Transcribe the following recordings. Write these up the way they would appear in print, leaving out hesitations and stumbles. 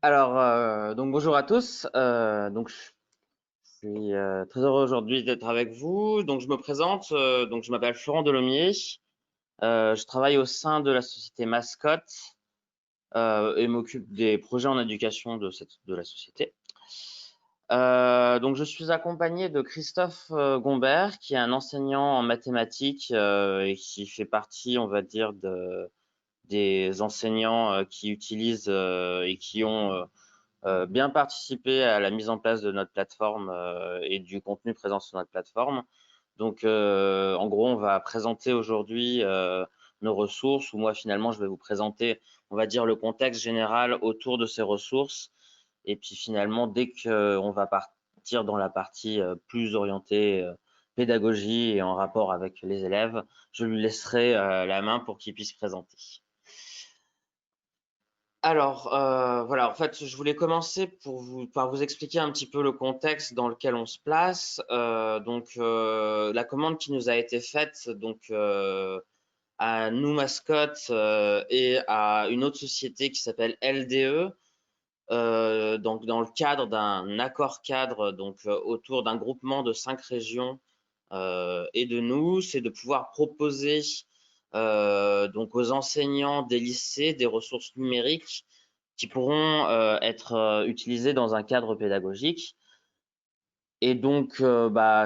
Donc bonjour à tous. Je suis très heureux aujourd'hui d'être avec vous. Donc je me présente. Donc je m'appelle Florent Delomier. Je travaille au sein de la société Mascotte et m'occupe des projets en éducation de la société. Donc je suis accompagné de Christophe Gombert, qui est un enseignant en mathématiques et qui fait partie, on va dire, des enseignants qui utilisent et qui ont bien participé à la mise en place de notre plateforme et du contenu présent sur notre plateforme. Donc, en gros, on va présenter aujourd'hui nos ressources, ou moi finalement, je vais vous présenter, on va dire, le contexte général autour de ces ressources. Et puis finalement, dès qu'on va partir dans la partie plus orientée pédagogie et en rapport avec les élèves, je lui laisserai la main pour qu'il puisse présenter. Voilà, en fait, je voulais commencer par vous expliquer un petit peu le contexte dans lequel on se place. La commande qui nous a été faite, à nous mascottes et à une autre société qui s'appelle LDE, donc dans le cadre d'un accord cadre, autour d'un groupement de 5 régions et de nous, c'est de pouvoir proposer donc aux enseignants des lycées des ressources numériques qui pourront être utilisées dans un cadre pédagogique. Et donc,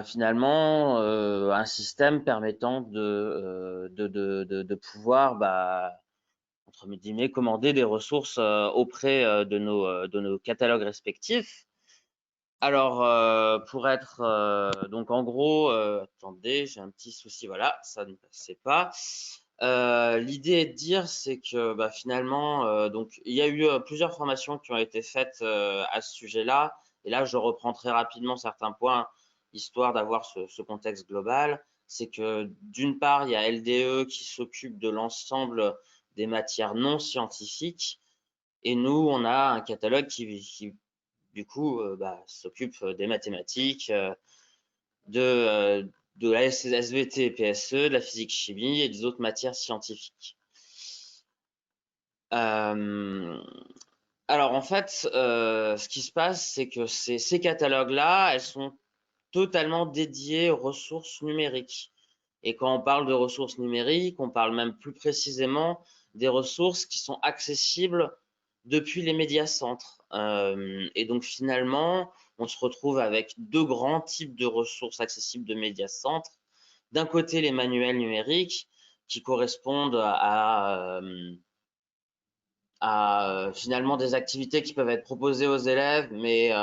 finalement, un système permettant de pouvoir, entre guillemets, commander des ressources auprès de nos catalogues respectifs. Pour être donc en gros, attendez, j'ai un petit souci, voilà, ça ne passait pas. L'idée est de dire, c'est que finalement, donc il y a eu plusieurs formations qui ont été faites à ce sujet-là, et là je reprends très rapidement certains points, histoire d'avoir ce contexte global. C'est que d'une part, il y a LDE qui s'occupe de l'ensemble des matières non scientifiques, et nous, on a un catalogue qui du coup, s'occupe des mathématiques, de, euh, de la SVT et PSE, de la physique-chimie et des autres matières scientifiques. Euh, alors en fait, ce qui se passe, c'est que ces catalogues-là, elles sont totalement dédiées aux ressources numériques. Et quand on parle de ressources numériques, on parle même plus précisément des ressources qui sont accessibles depuis les médiacentres. Et donc finalement, on se retrouve avec deux grands types de ressources accessibles de médiacentres. D'un côté, les manuels numériques qui correspondent finalement des activités qui peuvent être proposées aux élèves, mais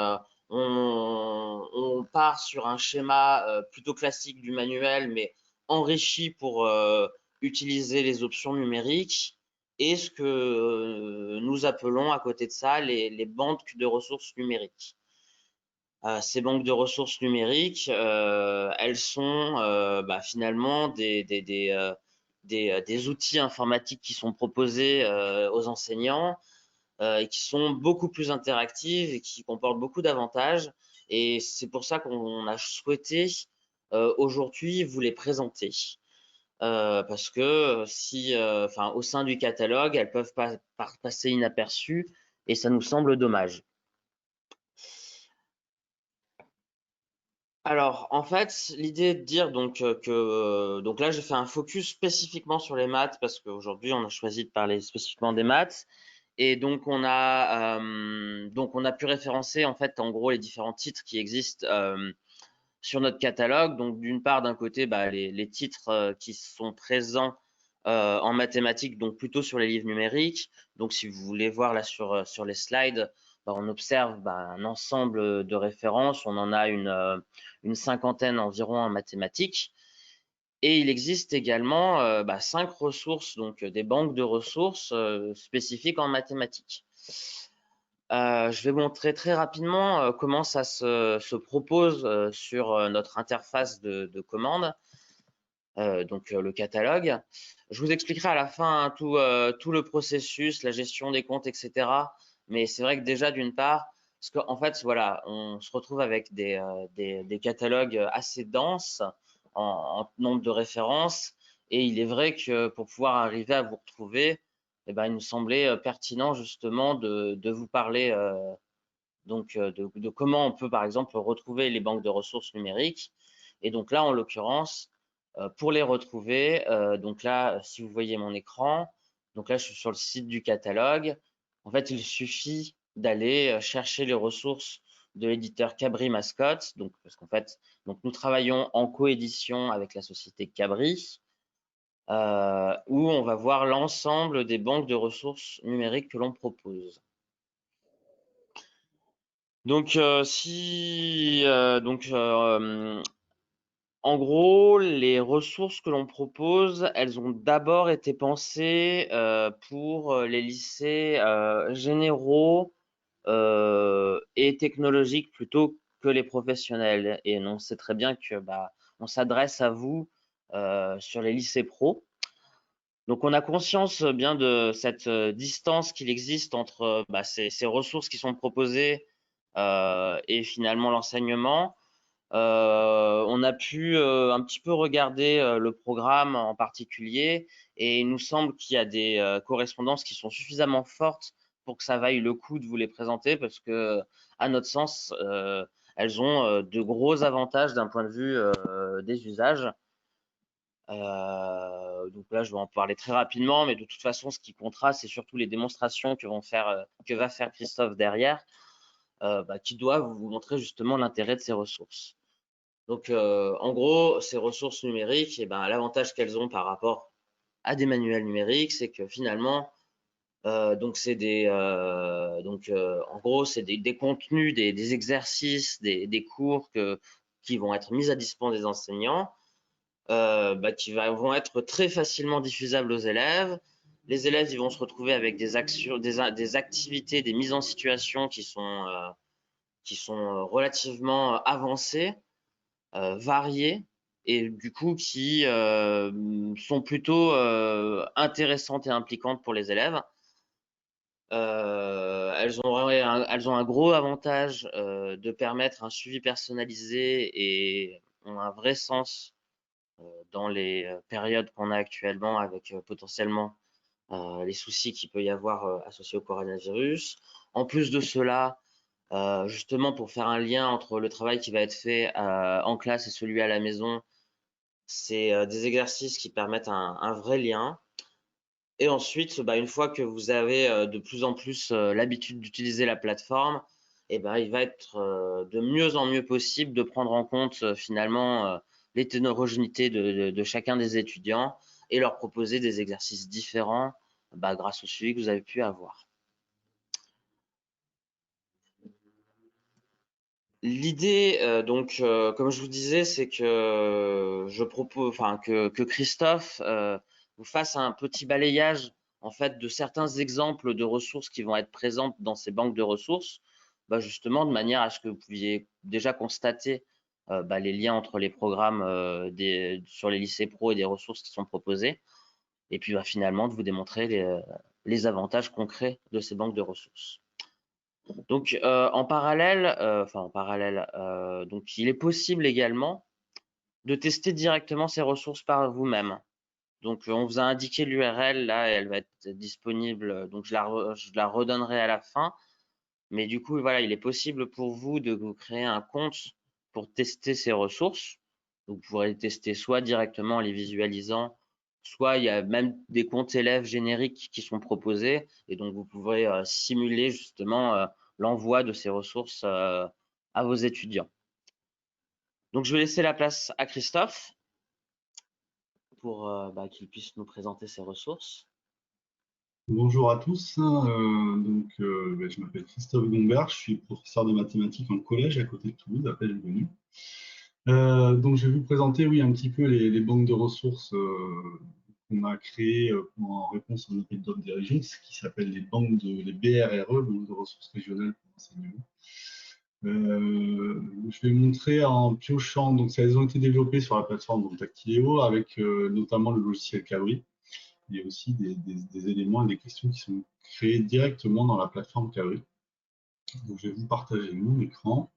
on part sur un schéma plutôt classique du manuel, mais enrichi pour utiliser les options numériques et ce que nous appelons à côté de ça les banques de ressources numériques. Ces banques de ressources numériques, elles sont finalement des outils informatiques qui sont proposés aux enseignants et qui sont beaucoup plus interactives et qui comportent beaucoup d'avantages. Et c'est pour ça qu'on a souhaité aujourd'hui vous les présenter. Parce que au sein du catalogue, elles peuvent pas passer inaperçues et ça nous semble dommage. Alors, en fait, l'idée est de dire donc là, j'ai fait un focus spécifiquement sur les maths parce qu'aujourd'hui, on a choisi de parler spécifiquement des maths. Et donc on a pu référencer en fait en gros les différents titres qui existent sur notre catalogue. Donc d'une part, d'un côté, les titres qui sont présents en mathématiques, donc plutôt sur les livres numériques. Donc si vous voulez voir là sur les slides, on observe un ensemble de références. On en a une cinquantaine environ en mathématiques. Et il existe également 5 ressources, donc des banques de ressources spécifiques en mathématiques. Je vais vous montrer très rapidement comment ça se propose sur notre interface de commande, le catalogue. Je vous expliquerai à la fin hein, tout le processus, la gestion des comptes, etc. Mais c'est vrai que déjà, d'une part, parce qu'en fait, voilà, on se retrouve avec des catalogues assez denses en nombre de références. Et il est vrai que pour pouvoir arriver à vous retrouver, eh ben, il nous semblait pertinent justement de vous parler de comment on peut par exemple retrouver les banques de ressources numériques. Et donc là, en l'occurrence, pour les retrouver, donc là, si vous voyez mon écran, donc là, je suis sur le site du catalogue. En fait, il suffit d'aller chercher les ressources de l'éditeur Cabri Mascotte. Donc, parce qu'en fait, donc nous travaillons en coédition avec la société Cabri, où on va voir l'ensemble des banques de ressources numériques que l'on propose. Donc, en gros, les ressources que l'on propose, elles ont d'abord été pensées pour les lycées généraux et technologiques plutôt que les professionnels. Et on sait très bien que on s'adresse à vous sur les lycées pro. Donc, on a conscience bien de cette distance qu'il existe entre ces ressources qui sont proposées et finalement l'enseignement. On a pu un petit peu regarder le programme en particulier et il nous semble qu'il y a des correspondances qui sont suffisamment fortes pour que ça vaille le coup de vous les présenter parce que, à notre sens, elles ont de gros avantages d'un point de vue des usages. Donc là, je vais en parler très rapidement, mais de toute façon, ce qui comptera, c'est surtout les démonstrations que va faire Christophe derrière, qui doivent vous montrer justement l'intérêt de ces ressources. Donc, en gros, ces ressources numériques, eh ben, l'avantage qu'elles ont par rapport à des manuels numériques, c'est que finalement, donc en gros, c'est des contenus, des exercices, des cours qui vont être mis à disposition des enseignants, vont être très facilement diffusables aux élèves. Les élèves, ils vont se retrouver avec des actions, des activités, des mises en situation qui sont relativement avancées, variées et du coup qui sont plutôt intéressantes et impliquantes pour les élèves. Elles ont un gros avantage de permettre un suivi personnalisé et ont un vrai sens dans les périodes qu'on a actuellement avec potentiellement les soucis qu'il peut y avoir associés au coronavirus. En plus de cela, justement pour faire un lien entre le travail qui va être fait en classe et celui à la maison, c'est des exercices qui permettent un vrai lien. Et ensuite, une fois que vous avez de plus en plus l'habitude d'utiliser la plateforme, il va être de mieux en mieux possible de prendre en compte finalement l'hétérogénéité de chacun des étudiants et leur proposer des exercices différents grâce au suivi que vous avez pu avoir. L'idée, comme je vous disais, c'est que je propose, enfin que Christophe vous fasse un petit balayage en fait de certains exemples de ressources qui vont être présentes dans ces banques de ressources, justement de manière à ce que vous puissiez déjà constater les liens entre les programmes sur les lycées pro et des ressources qui sont proposées, et puis finalement de vous démontrer les avantages concrets de ces banques de ressources. Donc, donc il est possible également de tester directement ces ressources par vous-même. Donc, on vous a indiqué l'URL là, et elle va être disponible. Donc, je la redonnerai à la fin. Mais du coup, voilà, il est possible pour vous de vous créer un compte pour tester ces ressources. Donc, vous pourrez les tester soit directement en les visualisant, soit il y a même des comptes élèves génériques qui sont proposés. Et donc, vous pourrez simuler justement l'envoi de ces ressources à vos étudiants. Donc, je vais laisser la place à Christophe pour qu'il puisse nous présenter ces ressources. Bonjour à tous, je m'appelle Christophe Gombert, je suis professeur de mathématiques en collège à côté de Toulouse, à Pellegrini. Donc je vais vous présenter un petit peu les banques de ressources qu'on a créées en réponse aux appels d'offres des régions, ce qui s'appelle les BRRE, banques de ressources régionales pour l'enseignement. Je vais montrer en piochant, donc elles ont été développées sur la plateforme Actileo avec notamment le logiciel Cabri. Il y a aussi des éléments et des questions qui sont créés directement dans la plateforme Cabri. Donc, je vais vous partager mon écran.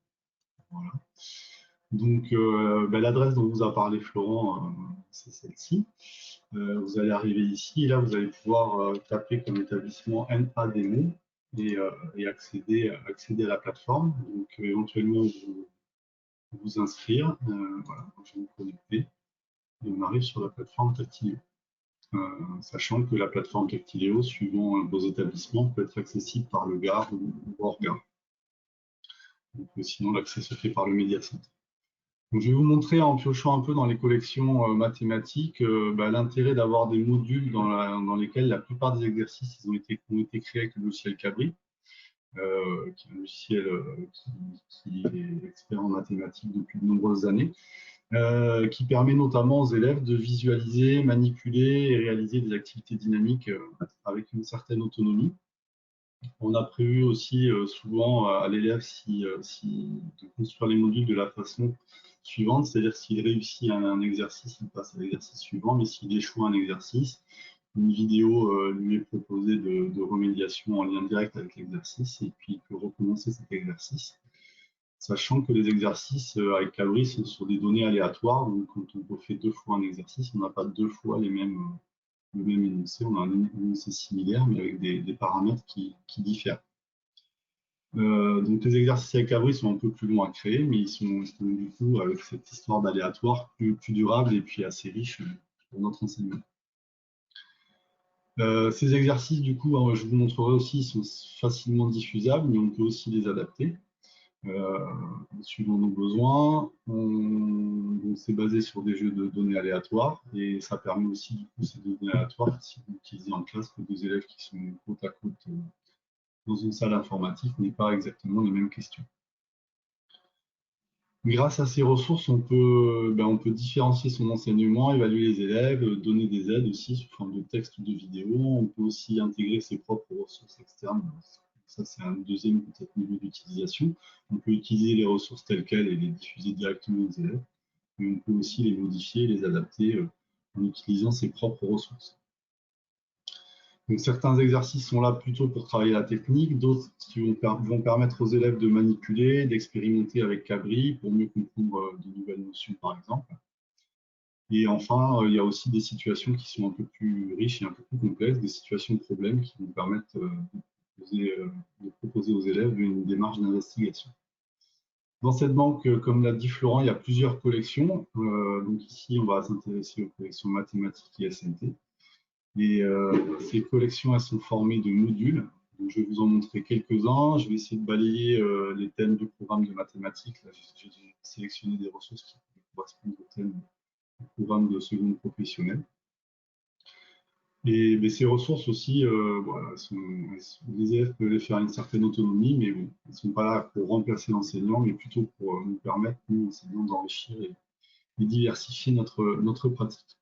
Voilà. Donc, l'adresse dont vous a parlé Florent, c'est celle-ci. Vous allez arriver ici, et là vous allez pouvoir taper comme établissement NADEMO et accéder à la plateforme. Donc éventuellement vous inscrire. Voilà, je vais me connecter et on arrive sur la plateforme Tactileo. Sachant que la plateforme Tactileo, suivant vos établissements, peut être accessible par le GAR ou hors GAR. Donc, sinon, l'accès se fait par le Media Center. Donc, je vais vous montrer en piochant un peu dans les collections mathématiques l'intérêt d'avoir des modules dans lesquels la plupart des exercices ont été créés avec le logiciel Cabri, qui est un logiciel qui est expert en mathématiques depuis de nombreuses années, qui permet notamment aux élèves de visualiser, manipuler et réaliser des activités dynamiques avec une certaine autonomie. On a prévu aussi souvent à l'élève de construire les modules de la façon suivante, c'est-à-dire s'il réussit un exercice, il passe à l'exercice suivant, mais s'il échoue un exercice, une vidéo lui est proposée de remédiation en lien direct avec l'exercice, et puis il peut recommencer cet exercice. Sachant que les exercices avec Cabri sont sur des données aléatoires, donc quand on refait 2 fois un exercice, on n'a pas 2 fois le même énoncé, on a un énoncé similaire, mais avec des paramètres qui diffèrent. Donc les exercices avec Cabri sont un peu plus longs à créer, mais ils sont du coup, avec cette histoire d'aléatoire, plus durables et puis assez riches pour notre enseignement. Ces exercices, du coup, je vous montrerai aussi, sont facilement diffusables, mais on peut aussi les adapter. Suivant nos besoins. C'est basé sur des jeux de données aléatoires et ça permet aussi, du coup, ces données aléatoires, si vous utilisez en classe que deux élèves qui sont côte à côte dans une salle informatique, n'est pas exactement les mêmes questions. Grâce à ces ressources, on peut différencier son enseignement, évaluer les élèves, donner des aides aussi sous forme de texte ou de vidéo. On peut aussi intégrer ses propres ressources externes. Ça, c'est un deuxième peut-être niveau d'utilisation. On peut utiliser les ressources telles quelles et les diffuser directement aux élèves. Mais on peut aussi les modifier, les adapter en utilisant ses propres ressources. Donc, certains exercices sont là plutôt pour travailler la technique, d'autres qui vont permettre aux élèves de manipuler, d'expérimenter avec Cabri pour mieux comprendre de nouvelles notions, par exemple. Et enfin, il y a aussi des situations qui sont un peu plus riches et un peu plus complexes, des situations de problèmes qui vont permettre de proposer aux élèves une démarche d'investigation. Dans cette banque, comme l'a dit Florent, il y a plusieurs collections. Donc ici, on va s'intéresser aux collections mathématiques et SNT. Et ces collections, elles sont formées de modules. Donc, je vais vous en montrer quelques-uns. Je vais essayer de balayer les thèmes du programme de mathématiques. Là, j'ai sélectionné des ressources qui correspondent au thème du programme de seconde professionnelle. Et ces ressources aussi, voilà, les élèves peuvent les faire une certaine autonomie, mais bon, elles ne sont pas là pour remplacer l'enseignant, mais plutôt pour nous permettre, nous, enseignants, d'enrichir et diversifier notre pratique.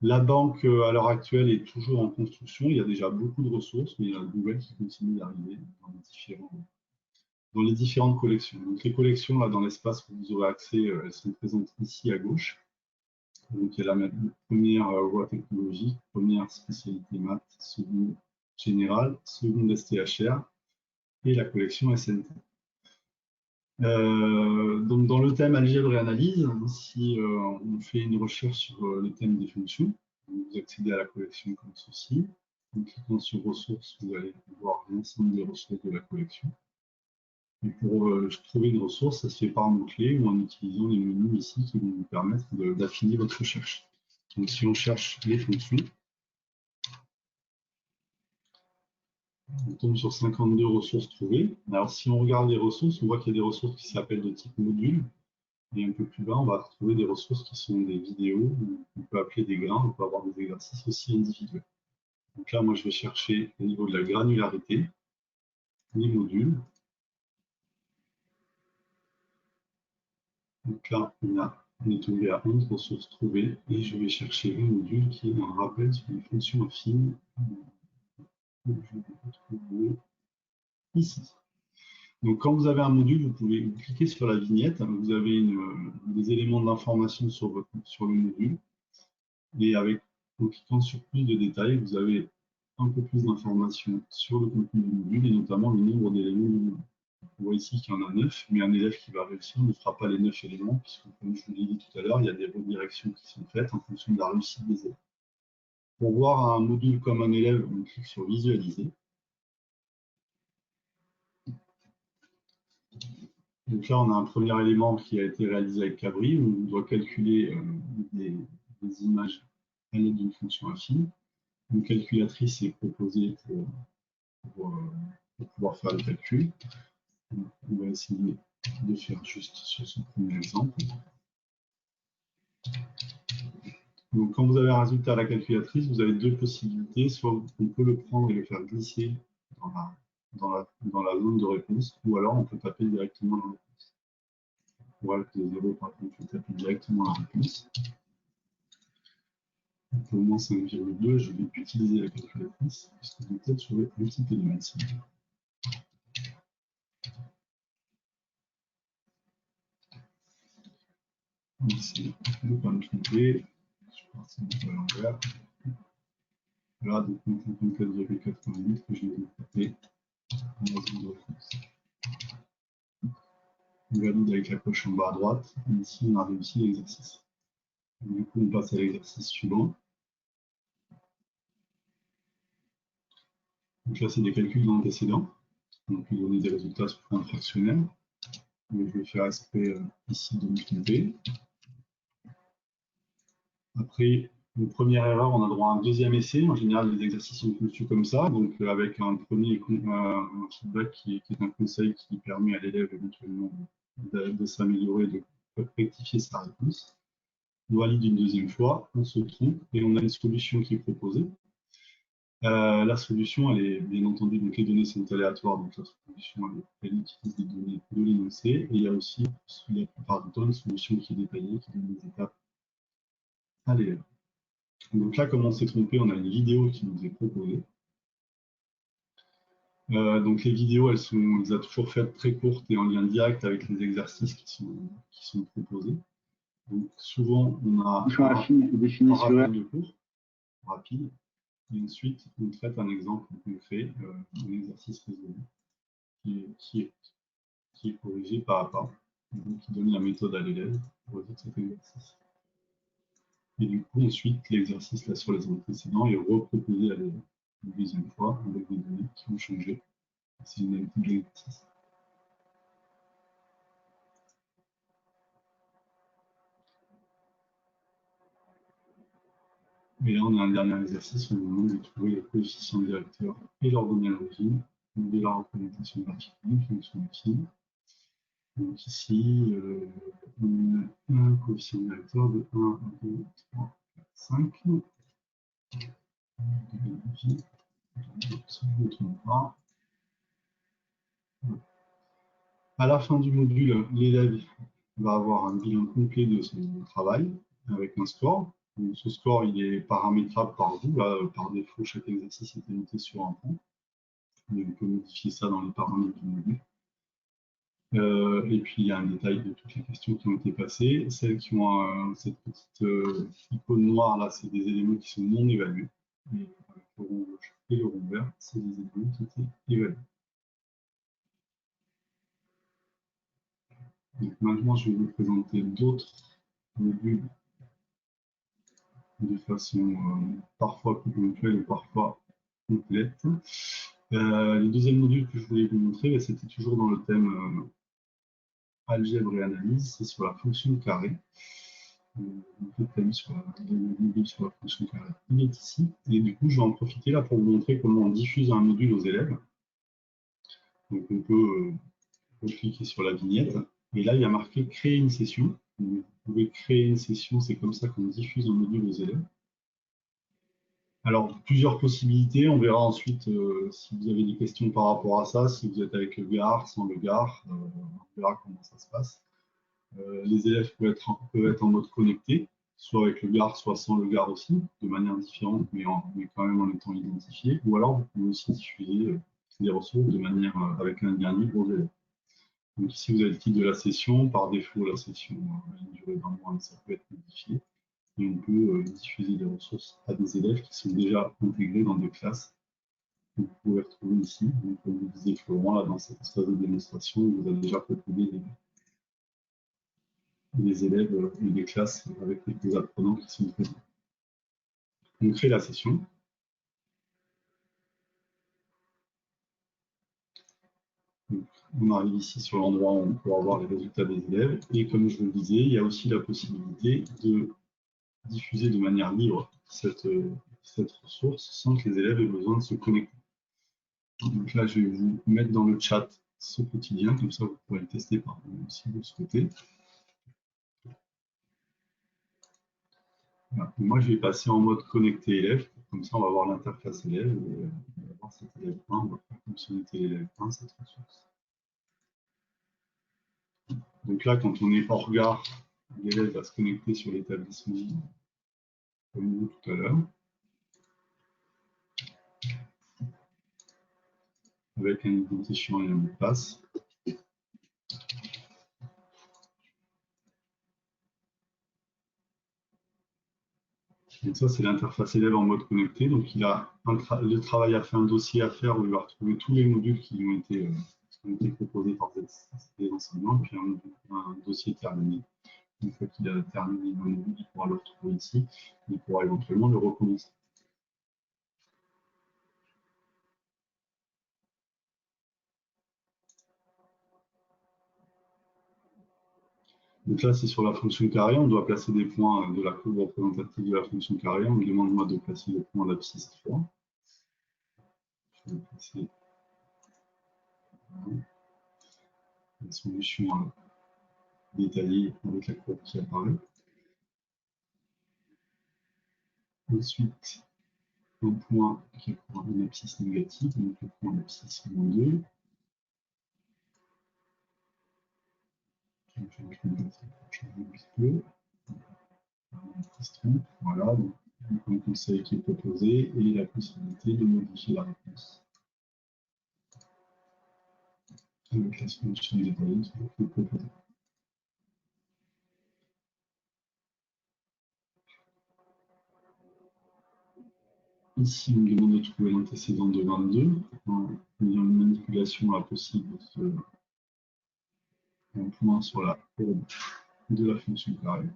La banque, à l'heure actuelle, est toujours en construction. Il y a déjà beaucoup de ressources, mais il y a de nouvelles qui continuent d'arriver dans les différentes collections. Donc, les collections, là, dans l'espace où vous aurez accès, elles sont présentes ici à gauche. Donc, il y a la première voie technologique, première spécialité maths, seconde générale, seconde STHR et la collection SNT. Donc, dans le thème algèbre et analyse, si on fait une recherche sur le thème des fonctions, vous accédez à la collection comme ceci. En cliquant sur ressources, vous allez voir l'ensemble des ressources de la collection. Et pour trouver une ressource, ça se fait par mots-clés ou en utilisant les menus ici qui vont vous permettre d'affiner votre recherche. Donc, si on cherche les fonctions, on tombe sur 52 ressources trouvées. Alors, si on regarde les ressources, on voit qu'il y a des ressources qui s'appellent de type module. Et un peu plus bas, on va retrouver des ressources qui sont des vidéos, on peut appeler des grains, on peut avoir des exercices aussi individuels. Donc là, moi, je vais chercher au niveau de la granularité, les modules. Donc là, on est tombé à 11 ressources trouvées et je vais chercher le module qui est un rappel sur les fonctions affines. Je vais le trouver ici. Donc, quand vous avez un module, vous pouvez cliquer sur la vignette. Vous avez des éléments d'information sur le module. Et en cliquant sur plus de détails, vous avez un peu plus d'informations sur le contenu du module et notamment le nombre d'éléments du module. On voit ici qu'il y en a 9, mais un élève qui va réussir ne fera pas les 9 éléments, puisque comme je vous l'ai dit tout à l'heure, il y a des redirections qui sont faites en fonction de la réussite des élèves. Pour voir un module comme un élève, on clique sur Visualiser. Donc là, on a un premier élément qui a été réalisé avec Cabri, où on doit calculer des images à l'aide d'une fonction affine. Une calculatrice est proposée pour pouvoir faire le calcul. On va essayer de faire juste sur ce premier exemple. Donc, quand vous avez un résultat à la calculatrice, vous avez deux possibilités. Soit on peut le prendre et le faire glisser dans la zone de réponse, ou alors on peut taper directement la réponse. Pour avec les 0, par exemple, je tape directement la réponse. Pour moi, 5,2, je vais utiliser la calculatrice, puisque je vais peut-être trouver un petit peu de médecine. Ici, je ne vais pas me tromper. Je suis parti à l'envers. Là, donc, 54,88 que je vais taper dans la zone de réponse. On valide avec la coche en bas à droite. Et ici, on a réussi l'exercice. Du coup, on passe à l'exercice suivant. Donc là, c'est des calculs d'antécédents. On peut donner des résultats sous forme fractionnelle. Donc, je vais faire exprès ici de me tromper. Après une première erreur, on a droit à un deuxième essai. En général, les exercices sont conçus comme ça, donc avec un premier un feedback qui est un conseil qui permet à l'élève éventuellement de s'améliorer, de rectifier sa réponse. On valide une deuxième fois, on se trompe et on a une solution qui est proposée. La solution, elle est bien entendu, donc les données sont aléatoires, donc la solution, elle utilise des données de l'énoncé. Et il y a aussi, la plupart du temps, une solution qui est détaillée, qui donne des étapes à l'élève. Donc là, comme on s'est trompé, on a une vidéo qui nous est proposée. Donc les vidéos, on les a toujours faites très courtes et en lien direct avec les exercices qui sont proposés. Donc souvent, on a un rappel de cours, rapide, et ensuite on traite un exemple concret, un exercice résolu, qui est corrigé pas à pas, donc qui donne la méthode à l'élève pour résoudre cet exercice. Et du coup, ensuite, l'exercice là sur les antécédents est reproposé à l'élève une deuxième fois avec des données qui ont changé. C'est une habitude de l'exercice. Et là, on a un dernier exercice où on demande de trouver le coefficient directeur et l'ordonnée à l'origine de la représentation graphique d'une fonction affine. Donc ici, on a un coefficient directeur de 1, 2, 3, 4, 5. Si je ne me trompe pas. À la fin du module, l'élève va avoir un bilan complet de son travail avec un score. Donc, ce score, il est paramétrable par vous. Là, par défaut, chaque exercice est noté sur un point. Mais on peut modifier ça dans les paramètres du module. Et puis, il y a un détail de toutes les questions qui ont été passées. Celles qui ont cette petite icône noire, là, c'est des éléments qui sont non évalués. Et avec le rond rouge et le rond vert, c'est des éléments qui étaient évalués. Donc, maintenant, je vais vous présenter d'autres modules de façon parfois plus ponctuelle et parfois complète. Le deuxième module que je voulais vous montrer, c'était toujours dans le thème algèbre et analyse, c'est sur la fonction carré. Le thème sur la fonction carré, il est ici. Et du coup, je vais en profiter là pour vous montrer comment on diffuse un module aux élèves. Donc, on peut cliquer sur la vignette. Et là, il y a marqué créer une session. Donc, vous pouvez créer une session, c'est comme ça qu'on diffuse un module aux élèves. Alors, plusieurs possibilités. On verra ensuite si vous avez des questions par rapport à ça, si vous êtes avec le GAR, sans le GAR, on verra comment ça se passe. Les élèves peuvent être en mode connecté, soit avec le GAR, soit sans le GAR aussi, de manière différente, mais quand même en étant identifiés. Ou alors, vous pouvez aussi diffuser des ressources de manière avec un lien libre aux élèves. Donc ici, vous avez le titre de la session. Par défaut, la session a une durée d'un mois, mais ça peut être modifié. Et on peut diffuser des ressources à des élèves qui sont déjà intégrés dans des classes que vous pouvez retrouver ici. Donc, comme vous disiez Florent, là, dans cette phase de démonstration, vous avez déjà proposé des élèves et des classes avec des apprenants qui sont présents. On crée la session. Donc, on arrive ici sur l'endroit où on pourra voir les résultats des élèves. Et comme je vous le disais, il y a aussi la possibilité de diffuser de manière libre cette ressource sans que les élèves aient besoin de se connecter. Donc là, je vais vous mettre dans le chat ce petit lien, comme ça vous pourrez le tester par vous si vous le souhaitez. Voilà. Moi, je vais passer en mode connecté élève, comme ça on va voir l'interface élève, et on va voir cet élève 1, on va faire fonctionner l'élève 1, cette ressource. Donc là, quand on est hors regard, l'élève va se connecter sur l'établissement, comme nous tout à l'heure, avec un identifiant et un mot de passe. Donc ça, c'est l'interface élève en mode connecté. Donc il a le travail à faire, un dossier à faire où il va retrouver tous les modules qui ont été proposés par les enseignants, puis un dossier terminé. Une fois qu'il a terminé le module, il pourra le retrouver ici. Il pourra éventuellement le recommencer. Donc là, c'est sur la fonction carré. On doit placer des points de la courbe représentative de la fonction carré. On me demande moi de placer le point d'abscisse 3. Je vais placer la solution détaillée avec la courbe qui apparaît. Ensuite, un point qui est pour un abscisse négatif, donc le point d'abscisse -2. Je vais changer un petit peu. Voilà, donc un conseil qui est proposé et la possibilité de modifier la réponse avec la solution détaillée qui est proposée. Ici, on me demande de trouver l'antécédent de 22. Il y a une manipulation possible de un point sur la courbe de la fonction carré.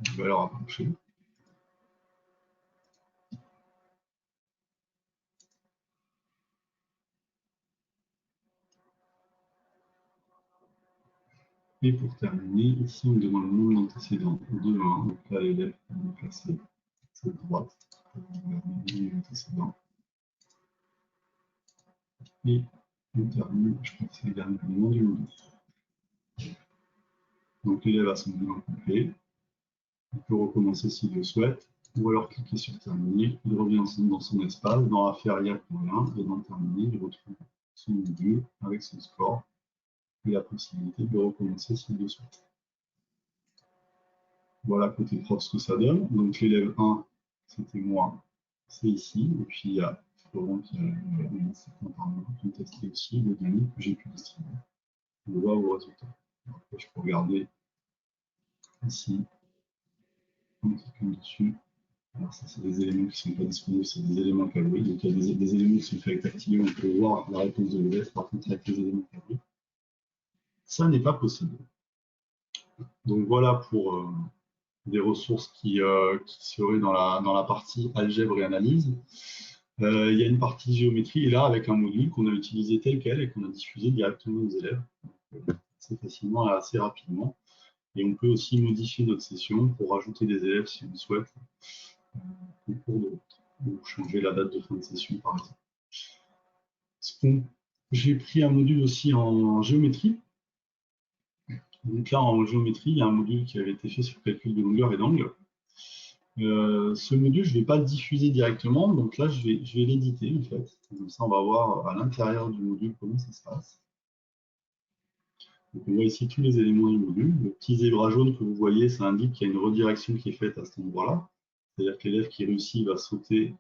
Je vais alors approcher. Et pour terminer, ici, on me demande le nombre d'antécédents de 1. Donc là, l'élève va placer cette droite pour regarder l'antécédent. Et on termine, je crois que c'est le dernier élément du module. Donc l'élève a son bilan complet. Il peut recommencer s'il le souhaite, ou alors cliquer sur terminer. Il revient dans son espace, dans affaire il y a rien, et dans terminer, il retrouve son module avec son score et la possibilité de recommencer s'il le souhaite. Voilà côté prof ce que ça donne. Donc l'élève 1, c'était moi, c'est ici. Et puis il y a Florent qui a testé aussi le dernier que j'ai pu distribuer. On voit vos résultats. Après, je peux regarder ici, en cliquant dessus. Alors ça, c'est des éléments qui ne sont pas disponibles, c'est des éléments cadrés. Donc il y a des éléments qui sont faits avec activer, on peut voir la réponse de l'élève. Par contre, avec les éléments cadrés, ça n'est pas possible. Donc voilà pour des ressources qui seraient dans la partie algèbre et analyse. Il y a une partie géométrie, et là, avec un module qu'on a utilisé tel quel et qu'on a diffusé directement aux élèves, assez facilement et assez rapidement. Et on peut aussi modifier notre session pour rajouter des élèves si on le souhaite au cours de route, ou changer la date de fin de session, par exemple. J'ai pris un module aussi en géométrie. Donc là, en géométrie, il y a un module qui avait été fait sur calcul de longueur et d'angle. Ce module, je ne vais pas le diffuser directement, donc là, je vais l'éditer en fait. Comme ça, on va voir à l'intérieur du module comment ça se passe. Donc, on voit ici tous les éléments du module. Le petit zébra jaune que vous voyez, ça indique qu'il y a une redirection qui est faite à cet endroit-là. C'est-à-dire que l'élève qui réussit va sauter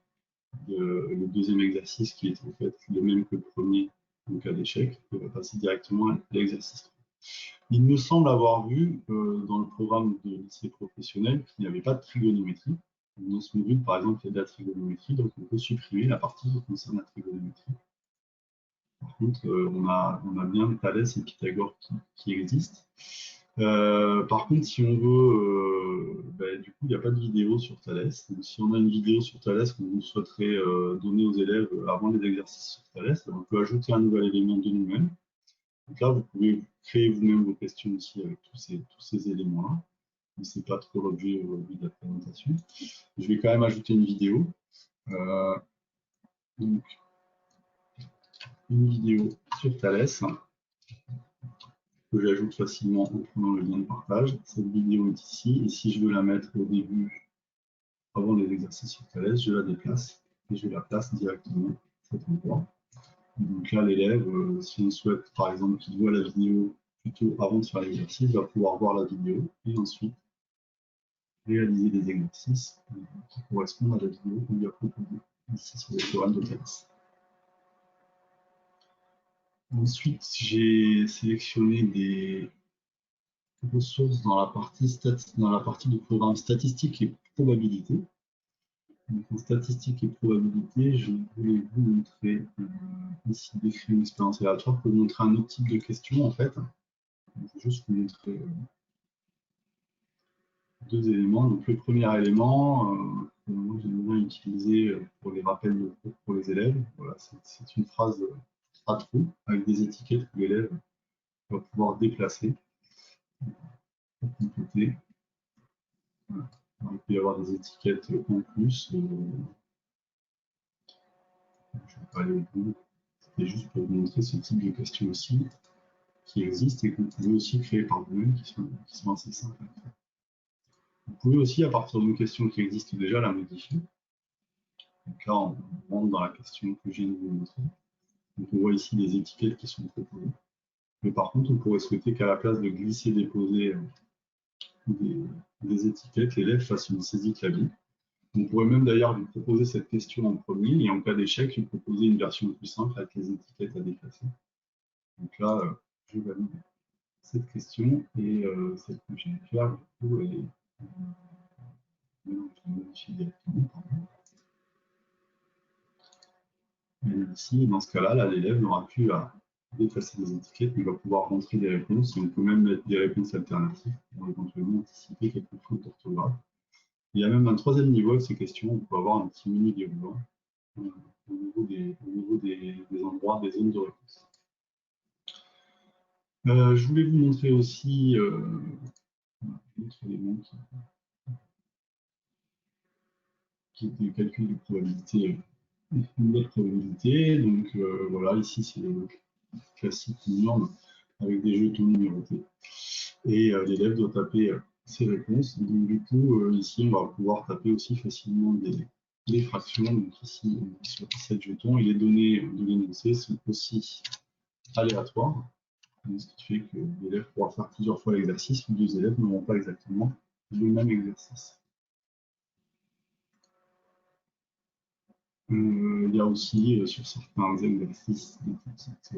le deuxième exercice qui est en fait le même que le premier en cas d'échec. Il va passer directement à l'exercice 3. Il me semble avoir vu dans le programme de lycée professionnel qu'il n'y avait pas de trigonométrie. Dans ce module, par exemple, il y a de la trigonométrie, donc on peut supprimer la partie qui concerne la trigonométrie. Par contre, on a bien Thalès et Pythagore qui existent. Par contre, si on veut, du coup, il n'y a pas de vidéo sur Thales. Donc, si on a une vidéo sur Thales que vous souhaiterez donner aux élèves avant les exercices sur Thales, on peut ajouter un nouvel élément de nous-mêmes. Donc là, vous pouvez créer vous-même vos questions aussi avec tous ces éléments-là. Mais ce n'est pas trop l'objet aujourd'hui de la présentation. Je vais quand même ajouter une vidéo. Donc, une vidéo sur Thales que j'ajoute facilement en prenant le lien de partage. Cette vidéo est ici, et si je veux la mettre au début, avant les exercices sur Thales, je la déplace et je la place directement à cet endroit. Donc là, l'élève, si on souhaite par exemple qu'il voit la vidéo plutôt avant de faire l'exercice, va pouvoir voir la vidéo et ensuite réaliser des exercices qui correspondent à la vidéo qu'on lui a proposée ici sur le théorème de Thales. Ensuite, j'ai sélectionné des ressources dans la partie du programme statistique et probabilité. Donc, en statistique et probabilité, je voulais vous montrer ici décrire une expérience aléatoire pour vous montrer un autre type de question en fait. Je vais juste vous montrer deux éléments. Donc le premier élément, que j'aime bien utiliser pour les rappels de cours pour les élèves, voilà, c'est une phrase strat-trou avec des étiquettes que l'élève va pouvoir déplacer pour compléter. Voilà. Il peut y avoir des étiquettes en plus. Je ne vais pas aller au bout. C'était juste pour vous montrer ce type de questions aussi qui existent et que vous pouvez aussi créer par vous-même, qui sont assez simples à faire. Vous pouvez aussi, à partir d'une question qui existe déjà, la modifier. Donc là, on rentre dans la question que je viens de vous montrer. Donc on voit ici les étiquettes qui sont proposées. Mais par contre, on pourrait souhaiter qu'à la place de glisser, déposer des étiquettes, l'élève fasse une saisie clavier. On pourrait même d'ailleurs lui proposer cette question en premier et en cas d'échec, lui proposer une version plus simple avec les étiquettes à déplacer. Donc là, je valide cette question et celle que je vais faire, du coup, elle est modifiée directement. Et ici, dans ce cas-là, là, l'élève n'aura plus à déplacer des étiquettes, mais va pouvoir rentrer des réponses et on peut même mettre des réponses alternatives pour éventuellement anticiper quelques fautes d'orthographe. Il y a même un troisième niveau avec ces questions, on peut avoir un petit mini déroulant au niveau des endroits, des zones de réponse. Je voulais vous montrer aussi un autre élément qui est le calcul de probabilité, une autre probabilité. Donc voilà, ici c'est le classique norme avec des jetons numérotés. Et l'élève doit taper ses réponses. Donc du coup, ici, on va pouvoir taper aussi facilement des fractions. Donc ici, sur 17 jetons, et les données de l'énoncé sont aussi aléatoires. Ce qui fait que l'élève pourra faire plusieurs fois l'exercice, ou deux élèves n'auront pas exactement le même exercice. Il y a aussi sur certains exercices des petites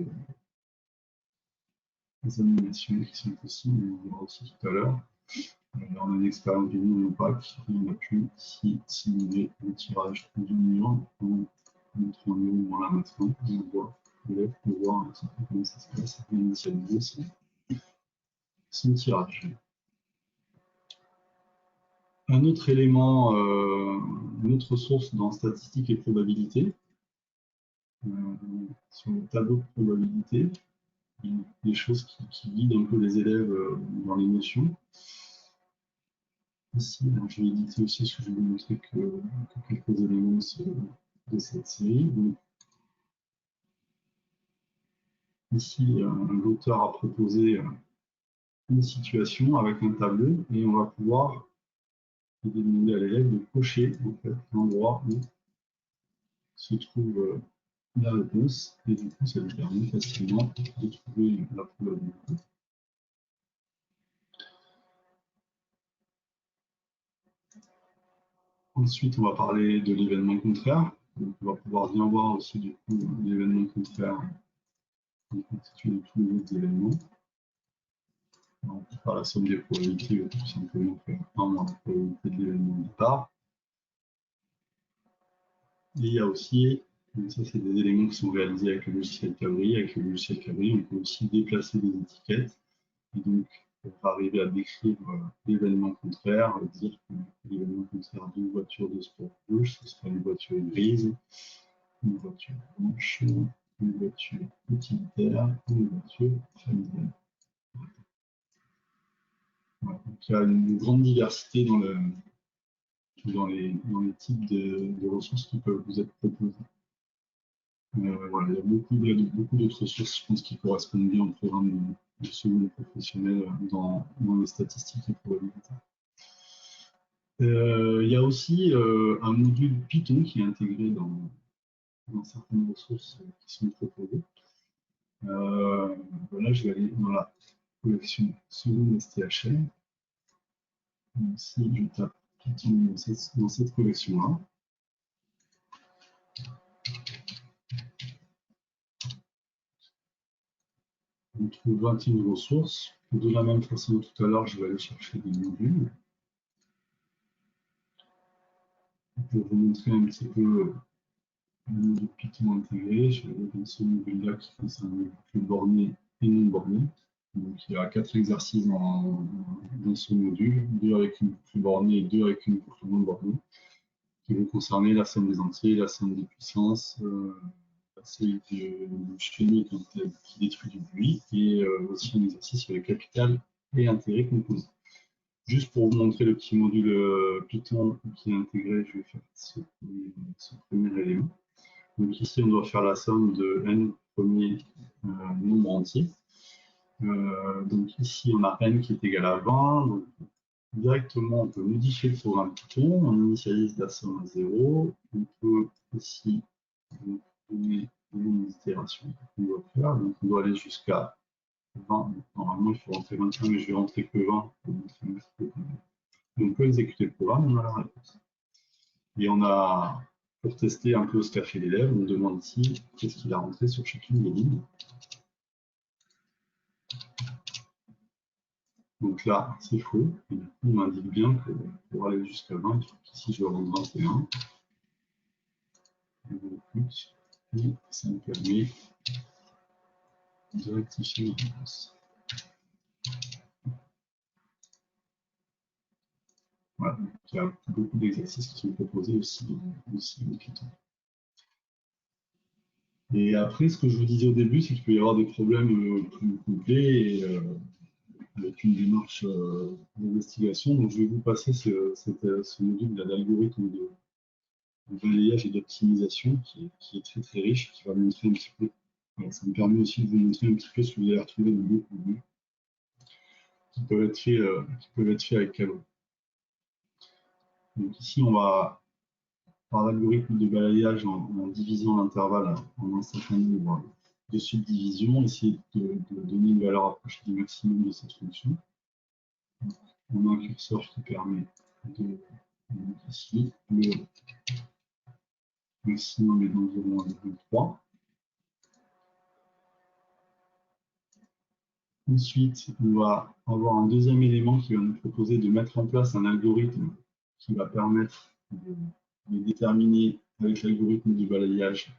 animations qui sont possibles, on verra aussi tout à l'heure. On a une expérience du monde opaque et on a pu ici simuler le tirage du mur en montrant le mouvement là maintenant. On voit l'élève peut voir un petit peu comment ça se passe et initialiser son tirage. Un autre élément, une autre source dans statistiques et probabilité, sur le tableau de probabilité, des choses qui guident un peu les élèves dans les notions. Ici, je vais éditer aussi parce que je vais vous montrer que quelques éléments de cette série. Donc, ici, l'auteur a proposé une situation avec un tableau et on va pouvoir demander à l'élève de cocher en fait, l'endroit où se trouve la réponse et du coup ça lui permet facilement de trouver la probabilité. Ensuite, on va parler de l'événement contraire. Donc, on va pouvoir bien voir aussi du coup l'événement contraire constitué de tous les autres événements. On peut faire la somme des probabilités ou tout simplement faire 1 moins la probabilité de l'événement de départ. Et il y a aussi, donc ça c'est des éléments qui sont réalisés avec le logiciel Cabri. Avec le logiciel Cabri, on peut aussi déplacer des étiquettes et donc pour arriver à décrire l'événement contraire, dire que l'événement contraire d'une voiture de sport rouge, ce sera une voiture grise, une voiture blanche, une voiture utilitaire, une voiture familiale. Voilà. Donc, il y a une grande diversité dans les types de ressources qui peuvent vous être proposées. Voilà, il y a beaucoup d'autres ressources, je pense, qui correspondent bien au programme de seconde professionnel dans les statistiques et probabilités. Il y a aussi un module Python qui est intégré dans certaines ressources qui sont proposées. Là, je vais aller dans la collection seconde STHL. Si je tape Python dans cette collection-là, on trouve 21 ressources. De la même façon que tout à l'heure, je vais aller chercher des modules. Pour vous montrer un petit peu le module Python intégré, je vais aller dans ce module-là qui concerne les flux bornés et non bornés. Donc il y a 4 exercices dans ce module, 2 avec une boucle bornée et 2 avec une boucle non bornée, qui vont concerner la somme des entiers, la somme des puissances, la série de chenilles qui détruit du bruit, et aussi un exercice sur les capitales et intérêts composés. Juste pour vous montrer le petit module Python qui est intégré, je vais faire ce premier élément. Donc ici, on doit faire la somme de n premiers nombres entiers. Donc ici, on a n qui est égal à 20. Donc directement, on peut modifier le programme Python. On initialise la somme à 0. On peut ici donner une itération qu'on doit faire. Donc on doit aller jusqu'à 20. Normalement, il faut rentrer 25, mais je vais rentrer que 20 pour montrer un petit peu. On peut exécuter le programme, on a la réponse. Et on a, pour tester un peu ce qu'a fait l'élève, on demande ici qu'est-ce qu'il a rentré sur chacune des lignes. Donc là, c'est faux. Et du coup, on m'indique bien que pour aller jusqu'à 20, il faut qu'ici je rentre 21. Et ça me permet de rectifier ma réponse. Voilà, donc il y a beaucoup d'exercices qui sont proposés aussi en Python. Et après, ce que je vous disais au début, c'est qu'il peut y avoir des problèmes plus complets et, avec une démarche d'investigation. Donc, je vais vous passer ce module d'algorithme de balayage et d'optimisation qui est très très riche, qui va vous montrer un petit peu. Alors, ça me permet aussi de vous montrer un petit peu ce que vous allez retrouver dans d'autres modules qui peuvent être faits avec Calo. Donc ici, on va, par l'algorithme de balayage en divisant l'intervalle en un certain nombre de subdivisions, essayer de donner une valeur approchée du maximum de cette fonction. On a un curseur qui permet de mettre ici le maximum est d'environ 1,3. Ensuite, on va avoir un deuxième élément qui va nous proposer de mettre en place un algorithme qui va permettre de déterminer avec l'algorithme de balayage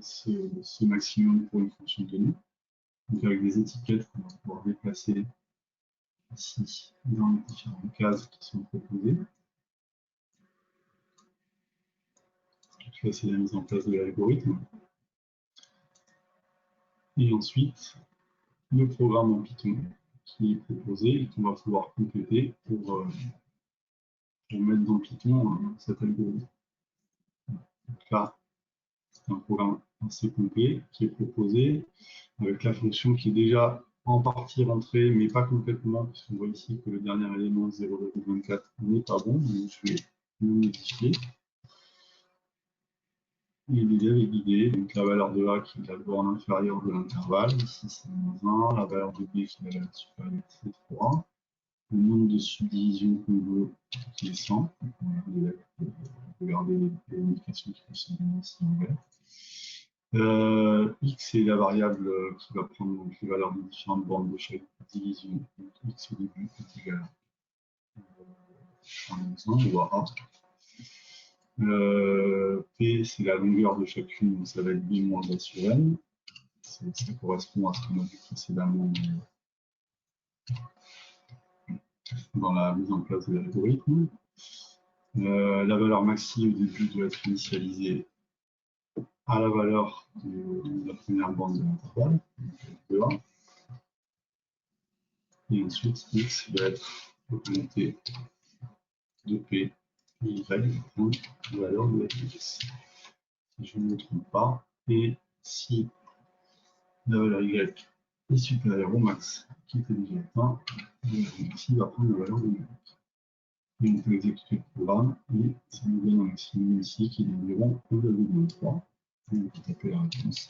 ce maximum pour une fonction donnée. Donc avec des étiquettes qu'on va pouvoir déplacer ici dans les différentes cases qui sont proposées. Donc là, c'est la mise en place de l'algorithme. Et ensuite, le programme en Python qui est proposé et qu'on va pouvoir compléter pour mettre dans Python cet algorithme. Donc là, c'est un programme assez complet qui est proposé avec la fonction qui est déjà en partie rentrée, mais pas complètement, puisqu'on voit ici que le dernier élément 0,24 n'est pas bon, donc je vais le modifier. Et l'élève est guidé, donc la valeur de A qui est la borne inférieure de l'intervalle, ici c'est -1, la valeur de B qui est la valeur supérieure, c'est 3. Le nombre de subdivisions qu'on veut, qui est 100. L'élève peut regarder les indications qui concernent ici en vert. X est la variable qui va prendre les valeurs des différentes bornes de chaque division. Donc X au début est égal à 1 ou à A. P, c'est la longueur de chacune, donc ça va être B moins A sur N. Ça correspond à ce qu'on a vu précédemment dans la mise en place de l'algorithme. La valeur maxi au début doit être initialisée à la valeur de la première bande de l'intervalle, de A. Et ensuite, x va être augmenté de p et y pour la valeur de x. Si je ne me trompe pas, et si la valeur y est supérieure au max qui était déjà atteint, la valeur maxi va prendre la valeur de y. Et on peut exécuter le programme et ça nous donne un maximum ici qui est d'environ 1,3. Et on peut taper la réponse.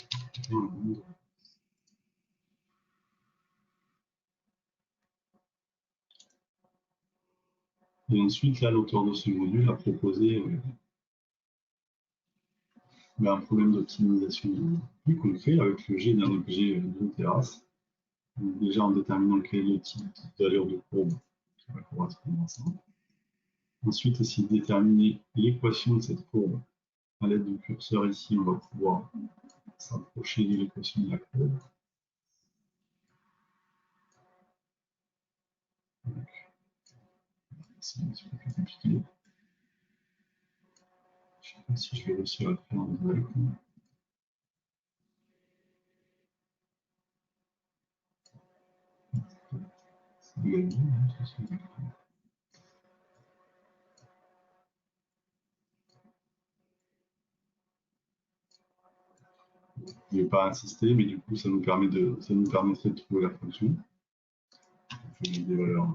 Et ensuite, là, l'auteur de ce module a proposé un problème d'optimisation plus concret avec le G d'un objet d'une terrasse. Donc, déjà en déterminant quel est le type d'allure de courbe qui va correspondre à ça. Ensuite, essayer de déterminer l'équation de cette courbe. À l'aide du curseur ici, on va pouvoir s'approcher de l'équation de la courbe. C'est un petit peu plus compliqué. Je ne sais pas si je vais réussir à le faire en direct. Je ne vais pas insister, mais du coup, ça nous permettrait de trouver la fonction. Je vais mettre des valeurs.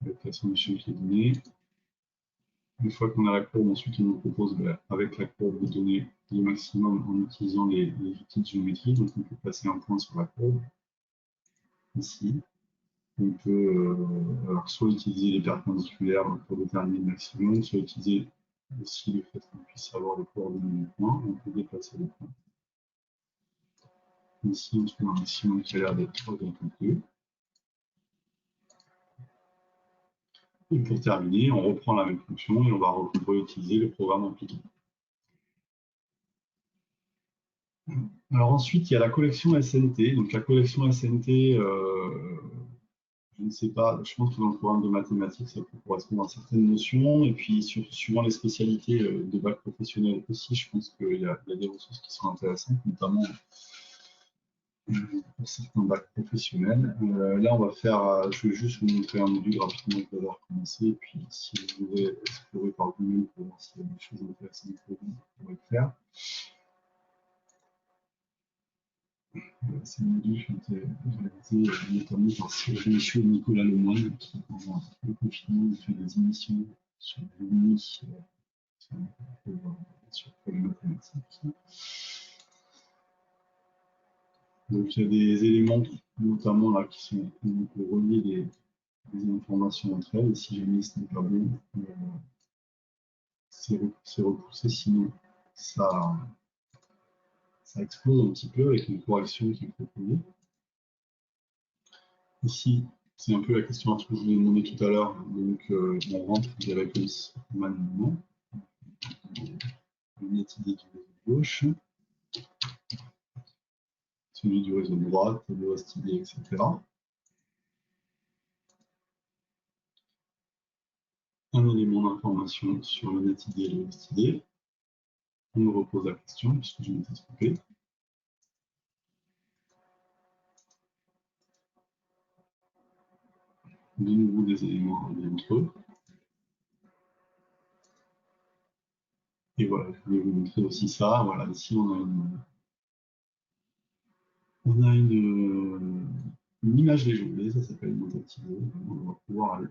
Avec la sommation qui est donnée. Une fois qu'on a la courbe, ensuite on nous propose avec la courbe de donner le maximum en utilisant les outils de géométrie. Donc on peut placer un point sur la courbe, ici. On peut alors, soit utiliser les perpendiculaires pour déterminer le maximum, soit utiliser aussi le fait qu'on puisse avoir les coordonnées du point. On peut déplacer le point. Ici, on trouve un maximum qui a l'air d'être 3,2. Et pour terminer, on reprend la même fonction et on va réutiliser le programme en Python. Alors ensuite, il y a la collection SNT. Donc la collection SNT, je ne sais pas, je pense que dans le programme de mathématiques, ça peut correspondre à certaines notions. Et puis, suivant les spécialités de bac professionnel aussi, je pense qu'il y a des ressources qui sont intéressantes, notamment pour certains bacs professionnels. Là, on va faire, je vais juste vous montrer un module rapidement pour avoir commencé. Et puis, si vous voulez explorer par vous-même pour voir s'il y a des choses intéressantes pour vous, vous pourrez le faire. Ces modules ont été réalisés notamment par Cyril Michaud et Nicolas Lemoine, qui, pendant le confinement, ont fait des émissions sur les lignes sur les mathématiques. Donc, il y a des éléments, notamment là, qui sont pour relier des informations entre elles. Et si jamais ce n'est pas bon, c'est repoussé, sinon ça explose un petit peu avec une correction qui est proposée. Ici, c'est un peu la question que je vous ai demandé tout à l'heure. Donc, on rentre des réponses manuellement. Une nette idée du réseau gauche, celui du réseau droite, le host ID, etc. Un élément d'information sur le net ID et le host ID. On me repose la question, puisque je m'étais trompé. De nouveau des éléments reliés entre eux. Et voilà, je voulais vous montrer aussi ça. Voilà, ici on a une image dégelée, ça s'appelle une activée. On va pouvoir avec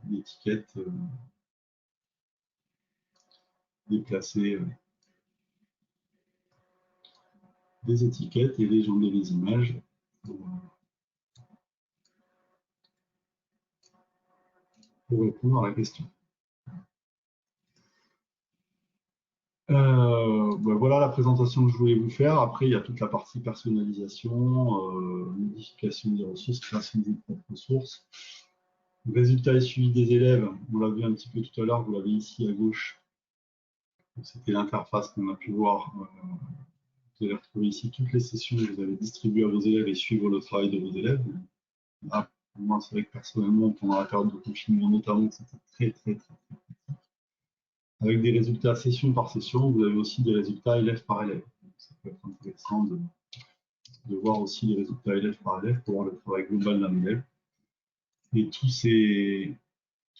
l'étiquette déplacer des étiquettes et légender les images pour répondre à la question. Voilà la présentation que je voulais vous faire. Après, il y a toute la partie personnalisation, modification des ressources, création des propres ressources. Résultat et suivi des élèves, on l'a vu un petit peu tout à l'heure, vous l'avez ici à gauche. C'était l'interface qu'on a pu voir Vous allez retrouver ici toutes les sessions que vous avez distribuées à vos élèves et suivre le travail de vos élèves. Là, pour moi, c'est vrai que personnellement, pendant la période de confinement notamment, c'était très avec des résultats session par session. Vous avez aussi des résultats élève par élève. Donc, ça peut être intéressant de voir aussi les résultats élève par élève pour voir le travail global d'un élève. Et tous ces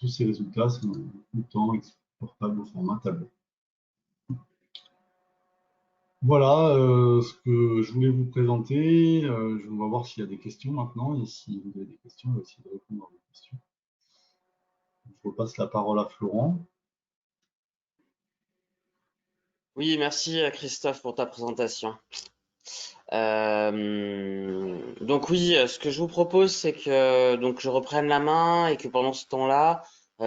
résultats sont tout le temps exportables au format tableau. Voilà ce que je voulais vous présenter. On va voir s'il y a des questions maintenant. Et si vous avez des questions, on va essayer de répondre à vos questions. Je repasse la parole à Florent. Oui, merci Christophe pour ta présentation. Donc oui, ce que je vous propose, c'est que donc je reprenne la main et que pendant ce temps-là,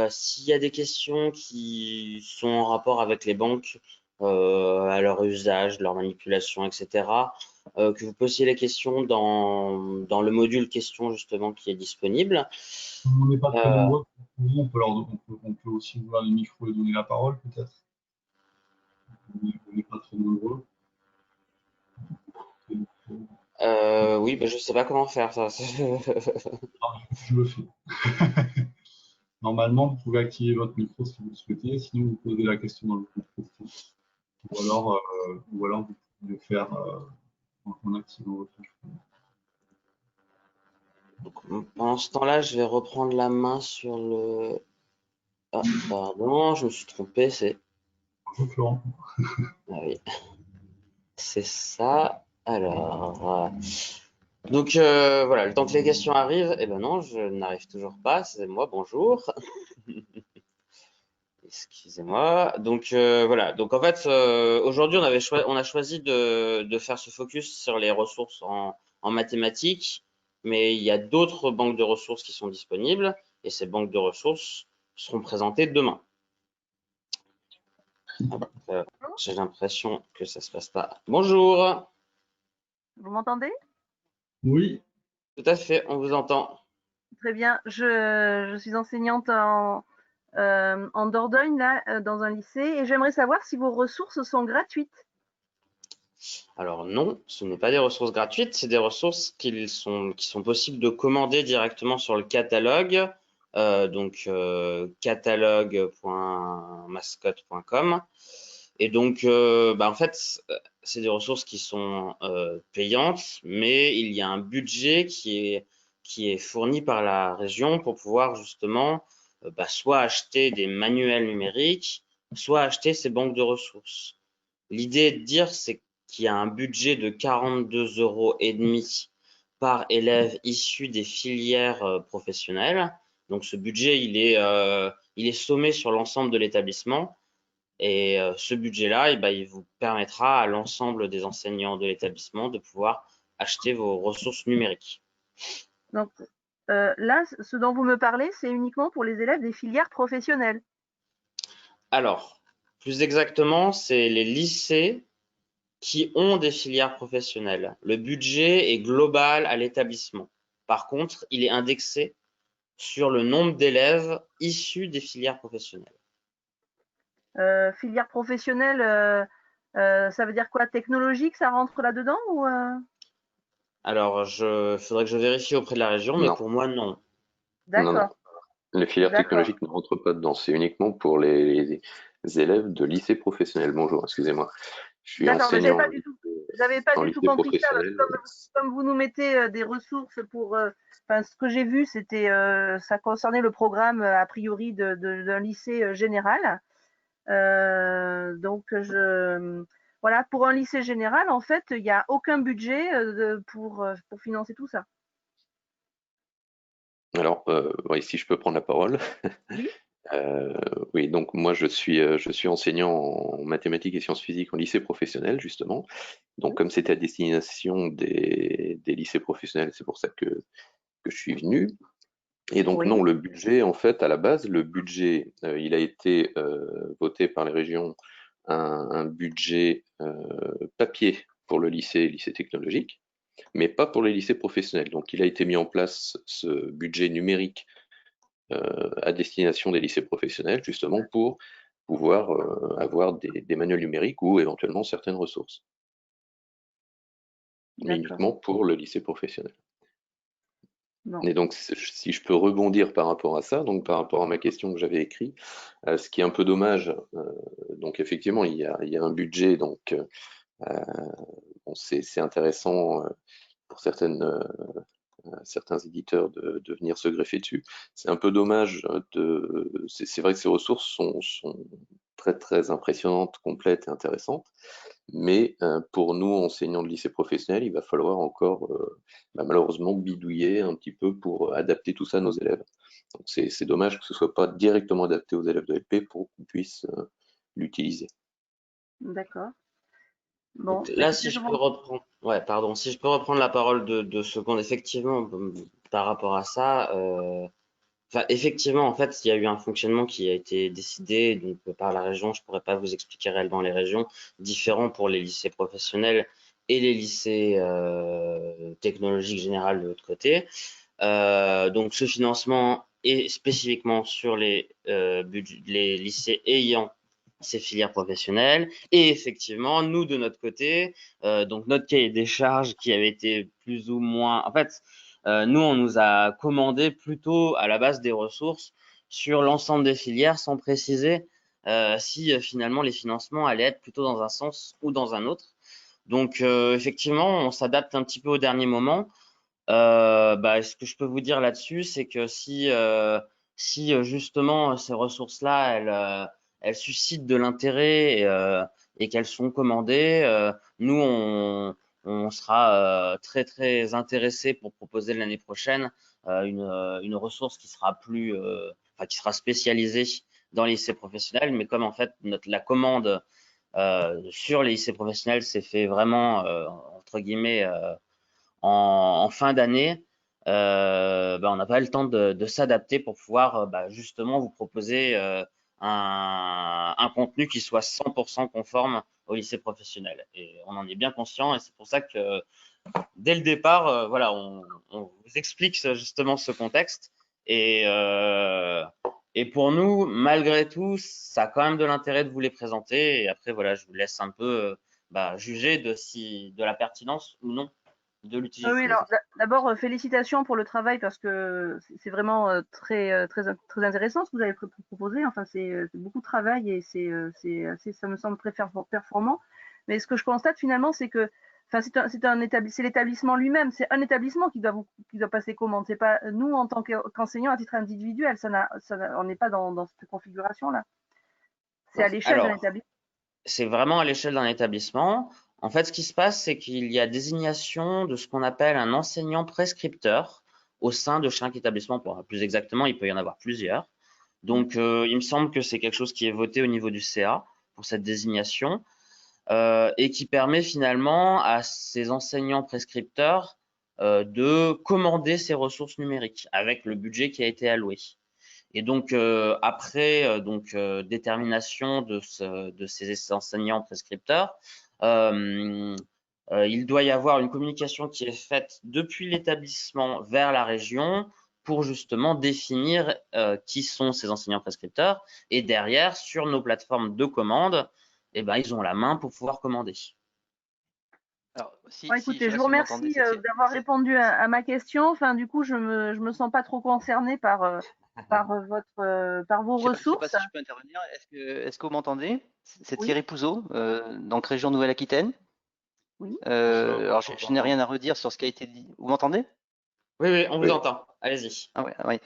s'il y a des questions qui sont en rapport avec les banques, à leur usage, leur manipulation, etc., que vous posiez les questions dans le module questions justement qui est disponible. On n'est pas très Euh, nombreux. On peut aussi ouvrir les micros et donner la parole, peut-être. On n'est pas très nombreux. oui, bah, je sais pas comment faire ça. Je le fais. Normalement, vous pouvez activer votre micro si vous le souhaitez. Sinon, vous posez la question dans le groupe question. Ou alors vous pouvez le faire en activant votre micro. Pendant ce temps-là, je vais reprendre la main sur le. Ah, pardon, je me suis trompé, c'est. Bonjour Florent. Ah oui, c'est ça. Alors, donc voilà, le temps que les questions arrivent, eh ben non, je n'arrive toujours pas. C'est moi, bonjour. Excusez-moi. Donc voilà. Donc en fait, aujourd'hui, on a choisi de faire ce focus sur les ressources en mathématiques, mais il y a d'autres banques de ressources qui sont disponibles, et ces banques de ressources seront présentées demain. Ah bah, j'ai l'impression que ça se passe pas. Bonjour. Vous m'entendez? Oui, Tout à fait, on vous entend. Très bien. Je suis enseignante en Dordogne, là, dans un lycée, et j'aimerais savoir si vos ressources sont gratuites. Alors non, ce n'est pas des ressources gratuites, c'est des ressources qui sont possibles de commander directement sur le catalogue, donc catalogue.mascotte.com. Et donc, bah, en fait, c'est des ressources qui sont payantes, mais il y a un budget qui est fourni par la région pour pouvoir justement bah, soit acheter des manuels numériques, soit acheter ces banques de ressources. L'idée de dire, c'est qu'il y a un budget de 42,5 € par élève issu des filières professionnelles. Donc ce budget, il est sommé sur l'ensemble de l'établissement. Et ce budget-là, eh ben, il vous permettra à l'ensemble des enseignants de l'établissement de pouvoir acheter vos ressources numériques. Donc là, ce dont vous me parlez, c'est uniquement pour les élèves des filières professionnelles. Alors, plus exactement, c'est les lycées qui ont des filières professionnelles. Le budget est global à l'établissement. Par contre, il est indexé sur le nombre d'élèves issus des filières professionnelles. Filière professionnelle, ça veut dire quoi? Technologique, ça rentre là-dedans ou Alors, faudrait que je vérifie auprès de la région, mais Non, pour moi, non. non. D'accord, Les filières d'accord. technologiques ne rentrent pas dedans. C'est uniquement pour les élèves de lycée professionnel. Bonjour, excusez-moi. Je suis D'accord, mais enseignant j'avais pas en du tout lycée compris ça, parce que professionnel. comme vous nous mettez des ressources pour, enfin, ce que j'ai vu, c'était, ça concernait le programme a priori d'un lycée général. Donc voilà, pour un lycée général, en fait, il n'y a aucun budget pour financer tout ça. Alors, oui, si je peux prendre la parole. Oui. Euh, oui, donc moi je suis enseignant en mathématiques et sciences physiques en lycée professionnel, justement. Donc comme c'était à destination des lycées professionnels, c'est pour ça que je suis venu. Et donc Oui. non, le budget, en fait, à la base, le budget, il a été voté par les régions, un budget papier pour le lycée technologique, mais pas pour les lycées professionnels. Donc il a été mis en place ce budget numérique à destination des lycées professionnels, justement pour pouvoir avoir des manuels numériques ou éventuellement certaines ressources. mais uniquement pour le lycée professionnel. Bon. Et donc, si je peux rebondir par rapport à ça, donc par rapport à ma question que j'avais écrite, ce qui est un peu dommage, donc effectivement, il y a un budget, donc bon, c'est intéressant pour certains éditeurs de venir se greffer dessus. C'est un peu dommage c'est vrai que ces ressources sont très très impressionnantes, complètes et intéressantes, mais pour nous, enseignants de lycée professionnel, il va falloir encore malheureusement bidouiller un petit peu pour adapter tout ça à nos élèves. Donc c'est dommage que ce soit pas directement adapté aux élèves de LP pour qu'on puisse l'utiliser. D'accord. Donc Bon, là, écoutez, si je je vous peux reprendre, ouais, pardon, si je peux reprendre la parole de secondes, effectivement, par rapport à ça, enfin, effectivement, en fait, il y a eu un fonctionnement qui a été décidé donc, par la région. Je pourrais pas vous expliquer réellement les régions, différents pour les lycées professionnels et les lycées technologiques générales de l'autre côté. Donc, ce financement est spécifiquement sur les lycées ayant ces filières professionnelles. Et effectivement, nous, de notre côté, donc notre cahier des charges qui avait été plus ou moins... En fait, nous, on nous a commandé plutôt à la base des ressources sur l'ensemble des filières sans préciser si finalement les financements allaient être plutôt dans un sens ou dans un autre. Donc, effectivement, on s'adapte un petit peu au dernier moment. Ce que je peux vous dire là-dessus, c'est que si justement ces ressources-là, elles suscitent de l'intérêt et qu'elles sont commandées, nous on sera très très intéressés pour proposer l'année prochaine une ressource qui sera qui sera spécialisée dans les lycées professionnels. Mais comme en fait la commande sur les lycées professionnels s'est fait vraiment entre guillemets en fin d'année, on n'a pas eu le temps de s'adapter pour pouvoir justement vous proposer un contenu qui soit 100% conforme au lycée professionnel. Et on en est bien conscient et c'est pour ça que dès le départ, voilà, on vous explique justement ce contexte. Et pour nous, malgré tout, ça a quand même de l'intérêt de vous les présenter. Et après, voilà, je vous laisse un peu juger de la pertinence ou non de oui, l'utilisation des alors outils. d'abord, félicitations pour le travail parce que c'est vraiment très intéressant ce que vous avez proposé. Enfin, c'est beaucoup de travail et ça me semble très performant. Mais ce que je constate finalement, c'est que enfin, c'est l'établissement lui-même, c'est un établissement qui doit passer commande. C'est pas nous en tant qu'enseignants à titre individuel, on n'est pas dans cette configuration-là. C'est à l'échelle d'un Alors, établissement. c'est vraiment à l'échelle d'un établissement. En fait, ce qui se passe, c'est qu'il y a désignation de ce qu'on appelle un enseignant prescripteur au sein de chaque établissement. Plus exactement, il peut y en avoir plusieurs. Donc, il me semble que c'est quelque chose qui est voté au niveau du CA pour cette désignation et qui permet finalement à ces enseignants prescripteurs de commander ces ressources numériques avec le budget qui a été alloué. Et donc après détermination de ces enseignants prescripteurs, il doit y avoir une communication qui est faite depuis l'établissement vers la région pour justement définir qui sont ces enseignants prescripteurs. Et derrière, sur nos plateformes de commande, ils ont la main pour pouvoir commander. Alors, si, Bon, si, je écoutez, sais je pas vous si vous m'entendez, remercie d'avoir répondu à ma question. Enfin, du coup, je me sens pas trop concernée par vos je sais pas ressources. si je peux intervenir. Est-ce que vous m'entendez? C'est Oui, Thierry Pouzeau, donc région Nouvelle-Aquitaine. oui. Alors, je n'ai rien à redire sur ce qui a été dit. Vous m'entendez? Oui, oui, on vous Oui. entend. Allez-y. Ah ouais, ah ouais.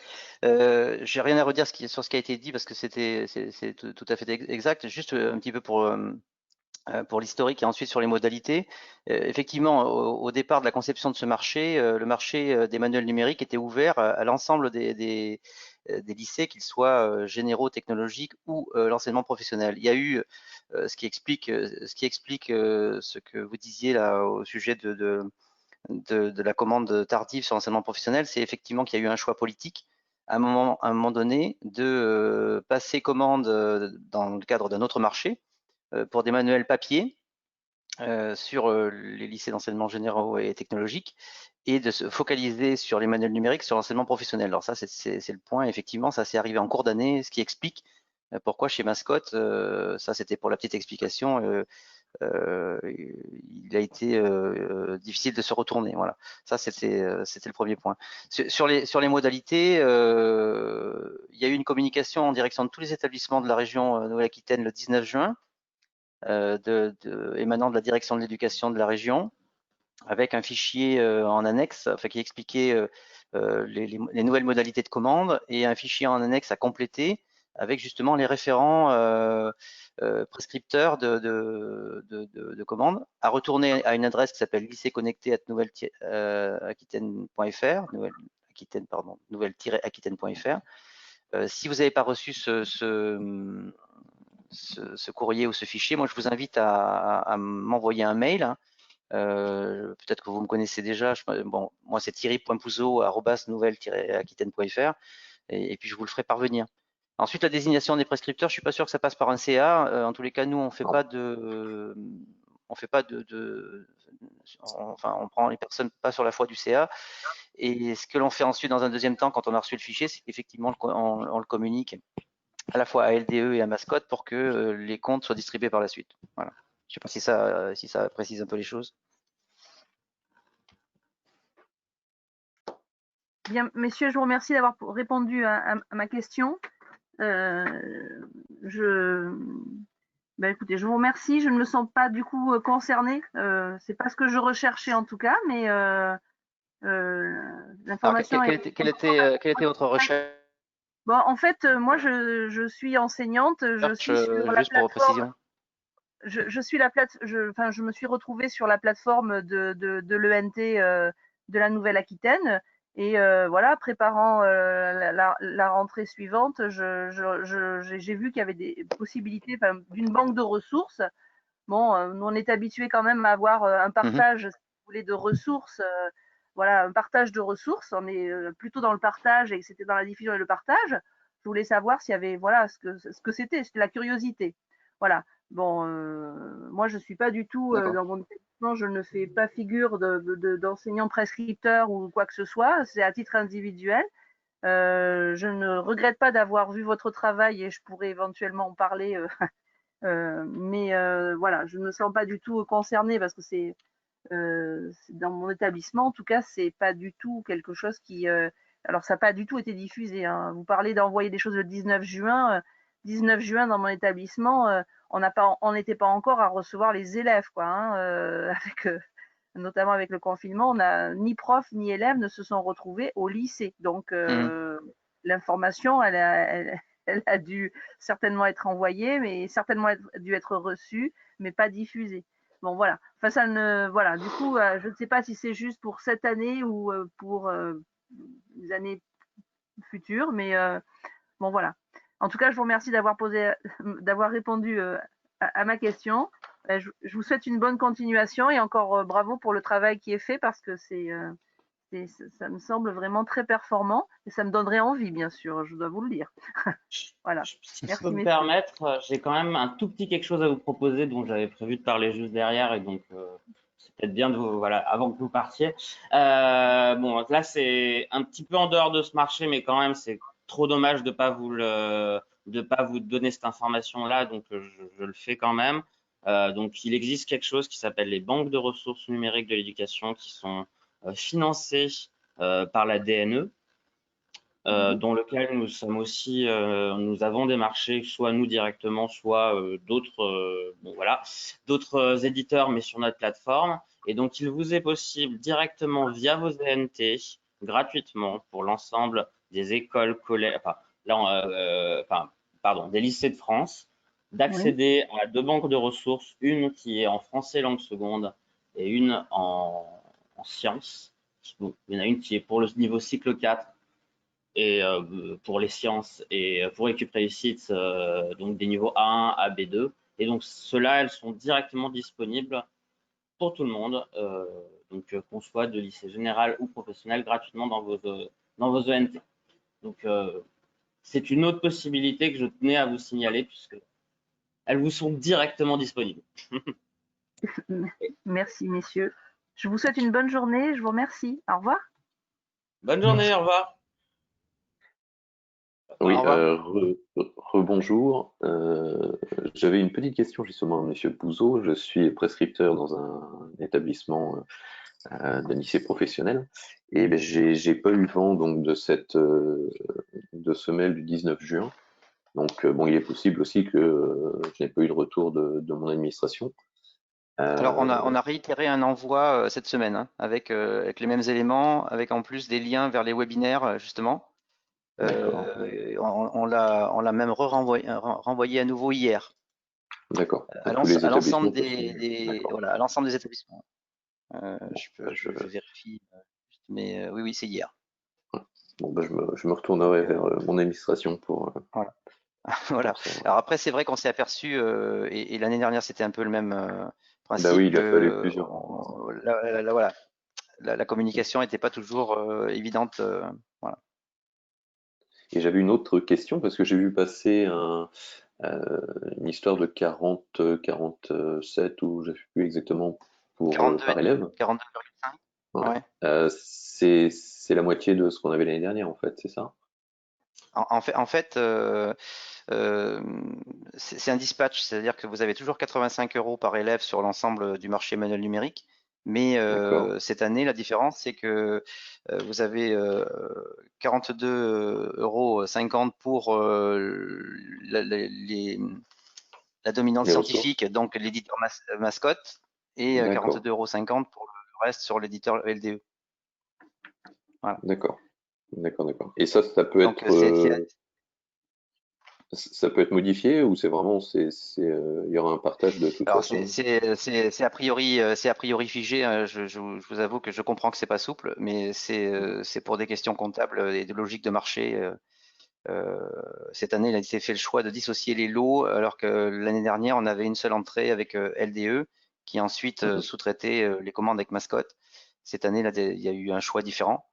J'ai rien à redire sur ce qui a été dit parce que c'est tout à fait exact. Juste un petit peu pour l'historique et ensuite sur les modalités. Effectivement, au départ de la conception de ce marché, le marché des manuels numériques était ouvert à l'ensemble des lycées, qu'ils soient généraux, technologiques ou l'enseignement professionnel. Il y a eu ce qui explique ce que vous disiez là au sujet de la commande tardive sur l'enseignement professionnel, c'est effectivement qu'il y a eu un choix politique à un moment donné de passer commande dans le cadre d'un autre marché pour des manuels papier sur les lycées d'enseignement généraux et technologiques et de se focaliser sur les manuels numériques sur l'enseignement professionnel. Alors ça, c'est le point. Effectivement, ça s'est arrivé en cours d'année, ce qui explique pourquoi chez Mascotte, ça c'était pour la petite explication, il a été difficile de se retourner. Voilà, ça c'était le premier point. Sur les modalités, il y a eu une communication en direction de tous les établissements de la région Nouvelle-Aquitaine le 19 juin, émanant de la direction de l'éducation de la région, avec un fichier en annexe, enfin, qui expliquait les nouvelles modalités de commande, et un fichier en annexe à compléter avec justement les référents prescripteurs de commandes, à retourner à une adresse qui s'appelle lycée-connecté@nouvelle-aquitaine.fr, nouvelle-aquitaine.fr. Si vous n'avez pas reçu ce courrier ou ce fichier, moi je vous invite à m'envoyer un mail, hein. Peut-être que vous me connaissez déjà. Bon, moi c'est thierry.pouzeau@nouvelle-aquitaine.fr, et puis je vous le ferai parvenir. Ensuite, la désignation des prescripteurs, je suis pas sûr que ça passe par un CA. En tous les cas, nous on fait pas de, enfin on prend les personnes pas sur la foi du CA. Et ce que l'on fait ensuite dans un deuxième temps, quand on a reçu le fichier, c'est qu'effectivement on le communique à la fois à LDE et à Mascotte pour que les comptes soient distribués par la suite. Voilà. Je ne sais pas si ça précise un peu les choses. Bien, messieurs, je vous remercie d'avoir répondu à ma question. Écoutez, je vous remercie. Je ne me sens pas du coup concernée. C'est pas ce que je recherchais en tout cas, mais l'information. Quelle était votre recherche? Bon, en fait, moi, je suis enseignante. Je suis sur la plateforme. Je me suis retrouvée sur la plateforme de l'ENT de la Nouvelle-Aquitaine, et voilà, préparant la rentrée suivante, j'ai vu qu'il y avait des possibilités d'une banque de ressources. Bon, nous on est habitué quand même à avoir un partage, si vous voulez, de ressources. Voilà, un partage de ressources. On est plutôt dans le partage, et que c'était dans la diffusion et le partage. Je voulais savoir s'il y avait, voilà, ce que c'était la curiosité. Voilà. Bon, moi je suis pas du tout dans mon établissement, je ne fais pas figure d'enseignant prescripteur ou quoi que ce soit. C'est à titre individuel. Je ne regrette pas d'avoir vu votre travail, et je pourrais éventuellement en parler. Mais voilà, je ne me sens pas du tout concernée, parce que c'est dans mon établissement, en tout cas, c'est pas du tout quelque chose qui. Alors, ça n'a pas du tout été diffusé, hein. Vous parlez d'envoyer des choses le 19 juin. 19 juin, dans mon établissement, on n'était pas encore à recevoir les élèves, quoi, hein, notamment avec le confinement. Ni profs ni élèves ne se sont retrouvés au lycée. Donc, l'information, elle a dû certainement être envoyée, mais certainement dû être reçue, mais pas diffusée. Bon, voilà. Enfin, voilà. Du coup, je ne sais pas si c'est juste pour cette année ou pour les années futures, mais bon, voilà. En tout cas, je vous remercie d'avoir répondu à ma question. Je vous souhaite une bonne continuation, et encore bravo pour le travail qui est fait, parce que ça me semble vraiment très performant, et ça me donnerait envie, bien sûr, je dois vous le dire. Voilà. Si je peux me permettre, j'ai quand même un tout petit quelque chose à vous proposer dont j'avais prévu de parler juste derrière, et donc c'est peut-être bien de vous, voilà, avant que vous partiez. Bon, là c'est un petit peu en dehors de ce marché, mais quand même c'est trop dommage de pas vous donner cette information-là, donc je le fais quand même. Donc il existe quelque chose qui s'appelle les banques de ressources numériques de l'éducation, qui sont financées par la DNE. Dans lequel nous sommes aussi, nous avons des marchés, soit nous directement, soit d'autres, bon voilà, d'autres éditeurs, mais sur notre plateforme. Et donc, il vous est possible directement via vos ENT, gratuitement, pour l'ensemble des écoles, collèges, des lycées de France, d'accéder à 2 banques de ressources, une qui est en français langue seconde et une en sciences. Bon, il y en a une qui est pour le niveau cycle 4, et pour les sciences, et pour Équipe Réussite, donc des niveaux A1 à B2. Et donc ceux-là, elles sont directement disponibles pour tout le monde, donc qu'on soit de lycée général ou professionnel, gratuitement dans vos ENT. Donc c'est une autre possibilité que je tenais à vous signaler, puisque elles vous sont directement disponibles. Merci, messieurs. Je vous souhaite une bonne journée. Je vous remercie. Au revoir. Bonne journée. Merci. Au revoir. Oui, Au revoir. rebonjour. J'avais une petite question justement à Monsieur Bouzeau. Je suis prescripteur dans un établissement d'un lycée professionnel et ben, j'ai pas eu vent donc de ce mail du 19 juin. Donc bon, il est possible aussi que je n'ai pas eu de retour de mon administration. Alors, on Euh, a réitéré un envoi cette semaine, hein, avec les mêmes éléments, avec en plus des liens vers les webinaires, justement. d'accord, On l'a même renvoyé à nouveau hier d'accord. À à tous les l'ensemble établissements parce que d'accord. voilà, à l'ensemble des établissements. Bon, bah, Je vérifie, mais oui, oui, c'est hier. bon, bah, je me retournerai vers mon administration Voilà. Voilà. pour savoir. Alors après, c'est vrai qu'on s'est aperçu, et l'année dernière, c'était un peu le même Bah oui, principe il a fallu que plusieurs. voilà, la communication n'était pas toujours évidente. Voilà. Et j'avais une autre question parce que j'ai vu passer une histoire de 40, 47 ou je ne sais plus exactement pour 42 et par demi, élève. 42,5. Ouais. Ouais. C'est la moitié de ce qu'on avait l'année dernière en fait, c'est ça? En fait, euh, c'est un dispatch, c'est-à-dire que vous avez toujours 85 € par élève sur l'ensemble du marché manuel numérique, mais D'accord. cette année, la différence, c'est que vous avez 42,50 € pour la dominante Les ressources. scientifique, donc l'éditeur mascotte, et D'accord. 42,50 € pour le reste sur l'éditeur LDE. Voilà. D'accord. D'accord, d'accord. Et ça peut Donc être ça peut être modifié ou c'est vraiment il y aura un partage de toute alors façon? c'est a priori figé, hein. Je vous avoue que je comprends que c'est pas souple, mais c'est pour des questions comptables et de logique de marché. Euh, cette année, il a été fait le choix de dissocier les lots, alors que l'année dernière, on avait une seule entrée avec LDE, qui ensuite Mhm. sous-traitait les commandes avec mascotte. Cette année, là, il y a eu un choix différent.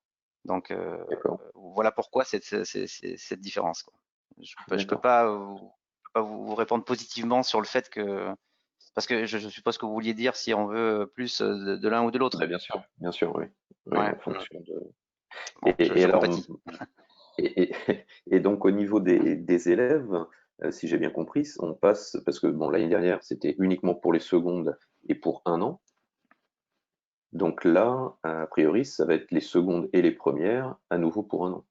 Donc D'accord. voilà pourquoi cette différence, quoi. Je peux D'accord. pas, vous répondre positivement sur le fait que, parce que je suppose que vous vouliez dire si on veut plus de l'un ou de l'autre. Bah, bien sûr, oui. Oui, Ouais. en fonction de. Bon, Et je alors, compatis. et, et donc au niveau des élèves, si j'ai bien compris, on passe, parce que bon, l'année dernière, c'était uniquement pour les secondes et pour un an. Donc là, a priori, ça va être les secondes et les premières, à nouveau pour un an.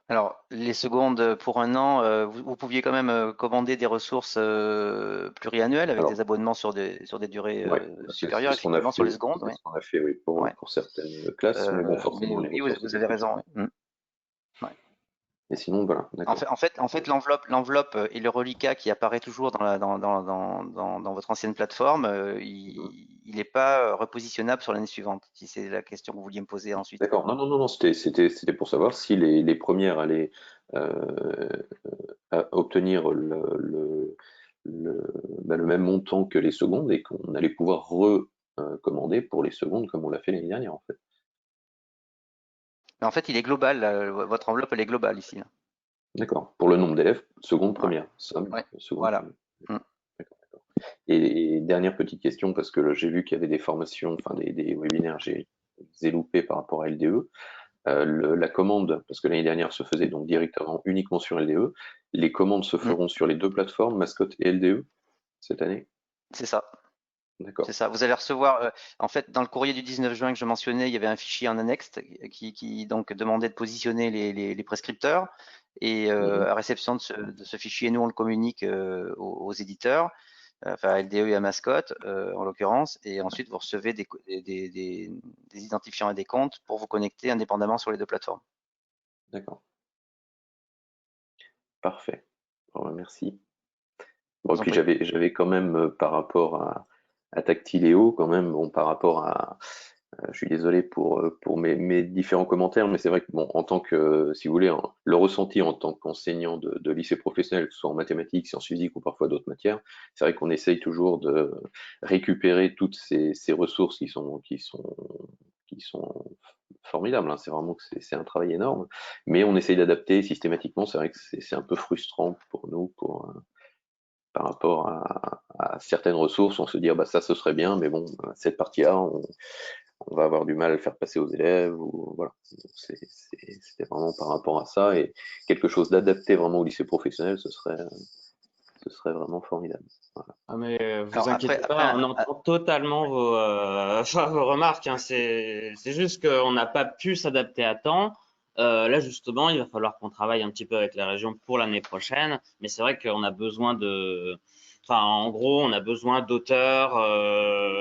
Alors, les secondes pour un an, vous pouviez quand même commander des ressources pluriannuelles avec des Alors, abonnements sur des durées ouais, c'est supérieures, ce qu'on a effectivement, sur les fait, secondes. c'est Ouais. ce qu'on a fait, oui, Ouais. pour certaines classes, mais bon, Mais forcément, les oui, ressources vous étaient avez plus raison. petites. Ouais. Ouais. Et sinon, voilà, En d'accord. fait, en fait, en fait, l'enveloppe et le reliquat qui apparaît toujours dans votre ancienne plateforme, Mhm. il n'est pas repositionnable sur l'année suivante, si c'est la question que vous vouliez me poser ensuite. D'accord. Non, non, non, non, c'était pour savoir si les premières allaient euh, obtenir le, le même montant que les secondes et qu'on allait pouvoir recommander pour les secondes comme on l'a fait l'année dernière en fait. Mais en fait, il est global, là, votre enveloppe, elle est globale ici, là. D'accord. Pour le nombre d'élèves, seconde, Ouais. première. Somme, Ouais. seconde, Voilà. première. Mm. D'accord, d'accord. Et dernière petite question, parce que j'ai vu qu'il y avait des formations, enfin des webinaires, j'ai loupé par rapport à LDE. La commande, parce que l'année dernière se faisait donc directement uniquement sur LDE, les commandes se Mm. feront sur les deux plateformes, Mascotte et LDE, cette année? C'est ça. C'est D'accord. ça. Vous allez recevoir, en fait, dans le courrier du 19 juin que je mentionnais, il y avait un fichier en annexe qui donc demandait de positionner les prescripteurs. Et Mhm. à réception de ce fichier, nous, on le communique aux éditeurs, enfin à LDE et à Mascotte, en l'occurrence. Et ensuite, vous recevez des identifiants et des comptes pour vous connecter indépendamment sur les deux plateformes. D'accord. Parfait. Bon, bah, merci. Je Bon, et vous en puis prie. j'avais quand même par rapport à Tactiléo, quand même, bon, par rapport à, je suis désolé pour mes différents commentaires, mais c'est vrai que bon, en tant que, si vous voulez, le ressenti en tant qu'enseignant de lycée professionnel, que ce soit en mathématiques, sciences physiques ou parfois d'autres matières, c'est vrai qu'on essaye toujours de récupérer toutes ces ressources qui sont formidables, hein. C'est vraiment que c'est un travail énorme, mais on essaye d'adapter systématiquement. C'est vrai que c'est un peu frustrant pour nous, par rapport à certaines ressources, on se dit ah bah ça ce serait bien, mais bon, cette partie-là, on va avoir du mal à le faire passer aux élèves. Ou, voilà. C'était vraiment par rapport à ça. Et quelque chose d'adapté vraiment au lycée professionnel, ce serait vraiment formidable. Voilà. Ah, mais vous Alors inquiétez pas, on entend totalement vos, vos remarques, hein. C'est juste qu'on n'a pas pu s'adapter à temps. Là, justement, il va falloir qu'on travaille un petit peu avec la région pour l'année prochaine. Mais c'est vrai qu'on a besoin de, enfin, en gros, on a besoin d'auteurs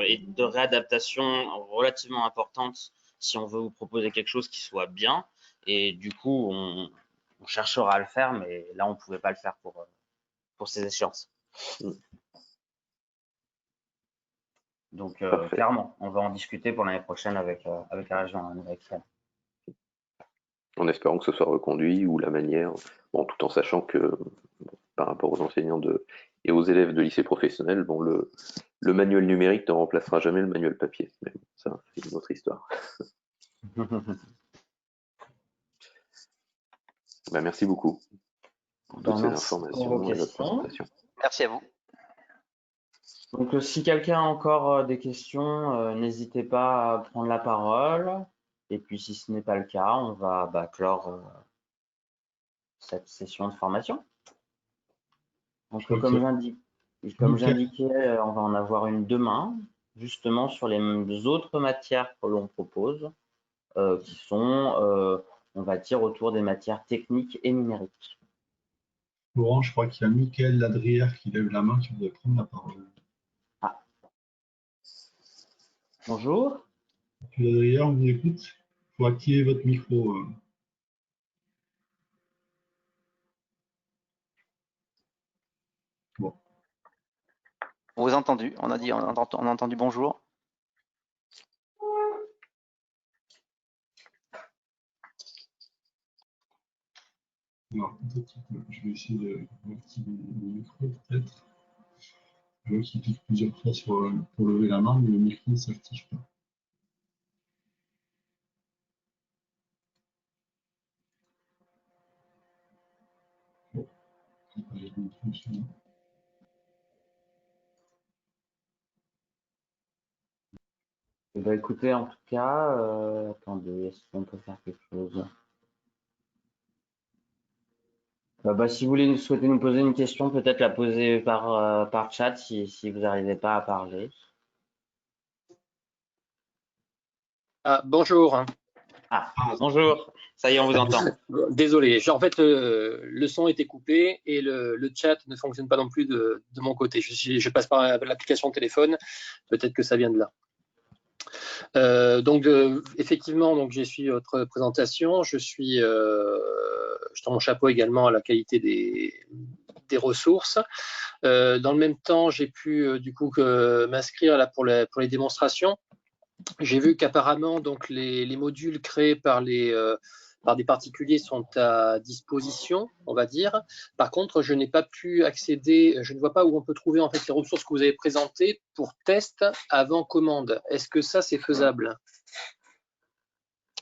et de réadaptations relativement importantes si on veut vous proposer quelque chose qui soit bien. Et du coup, on cherchera à le faire, mais là, on pouvait pas le faire pour ces échéances. Mm. Donc, Parfait. clairement, on va en discuter pour l'année prochaine avec la région américaine. En espérant que ce soit reconduit ou la manière, bon, tout en sachant que par rapport aux enseignants et aux élèves de lycée professionnel, bon, le manuel numérique ne remplacera jamais le manuel papier. Mais bon, ça, c'est une autre histoire. Ben, merci beaucoup pour toutes ces informations et votre présentation. Merci à vous. Donc, si quelqu'un a encore des questions, n'hésitez pas à prendre la parole. Et puis, si ce n'est pas le cas, on va clore cette session de formation. Donc, comme j'indiquais, on va en avoir une demain, justement sur les autres matières que l'on propose, qui sont, on va dire, autour des matières techniques et numériques. Laurent, je crois qu'il y a Mickaël Ladrière qui lève la main, qui voudrait prendre la parole. Ah. Bonjour. Monsieur Ladrière, on vous écoute. Il faut activer votre micro. Bon. On vous a entendu, on a entendu bonjour. Alors, je vais essayer d'activer le micro, peut-être. Je vois qu'il clique plusieurs fois pour lever la main, mais le micro ne s'active pas. Bon. Eh bien, écoutez, en tout cas, attendez, est-ce qu'on peut faire quelque chose? Si vous souhaitez nous poser une question, peut-être la poser par chat si vous n'arrivez pas à parler. Ah, bonjour. Ah, bonjour. Ça y est, on vous entend. Désolé, en fait, le son était coupé et le chat ne fonctionne pas non plus de mon côté. Je passe par l'application téléphone, peut-être que ça vient de là. Effectivement, donc j'ai suivi votre présentation. Je tends mon chapeau également à la qualité des ressources. Dans le même temps, j'ai pu du coup m'inscrire là pour les démonstrations. J'ai vu qu'apparemment donc les modules créés par des particuliers sont à disposition, on va dire. Par contre, je n'ai pas pu accéder, je ne vois pas où on peut trouver en fait les ressources que vous avez présentées pour test avant commande. Est-ce que ça c'est faisable?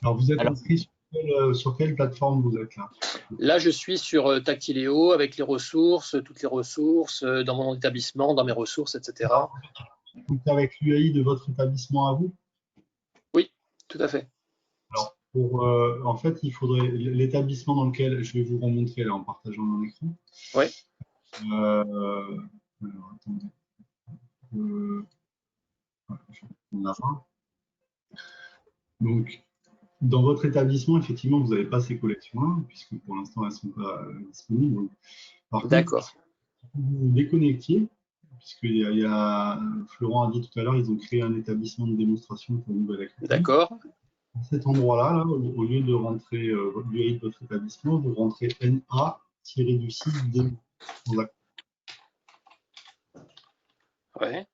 Alors, vous êtes inscrit sur quelle plateforme vous êtes là? Là, je suis sur Tactiléo avec les ressources, toutes les ressources, dans mon établissement, dans mes ressources, etc. Donc, avec l'UAI de votre établissement à vous? Oui, tout à fait. Alors, en fait, il faudrait l'établissement dans lequel je vais vous remontrer là en partageant mon écran. Oui. Alors, attendez. On a un. Donc, dans votre établissement, effectivement, vous n'avez pas ces collections-là, puisque pour l'instant, elles ne sont pas disponibles. D'accord. Vous vous déconnectiez, puisqu'il y a, Florent a dit tout à l'heure, ils ont créé un établissement de démonstration pour Nouvelle-Aquitaine. D'accord. À cet endroit-là, là, au lieu de rentrer l'UAI de votre établissement, vous rentrez NA-du-6 démo. Ouais.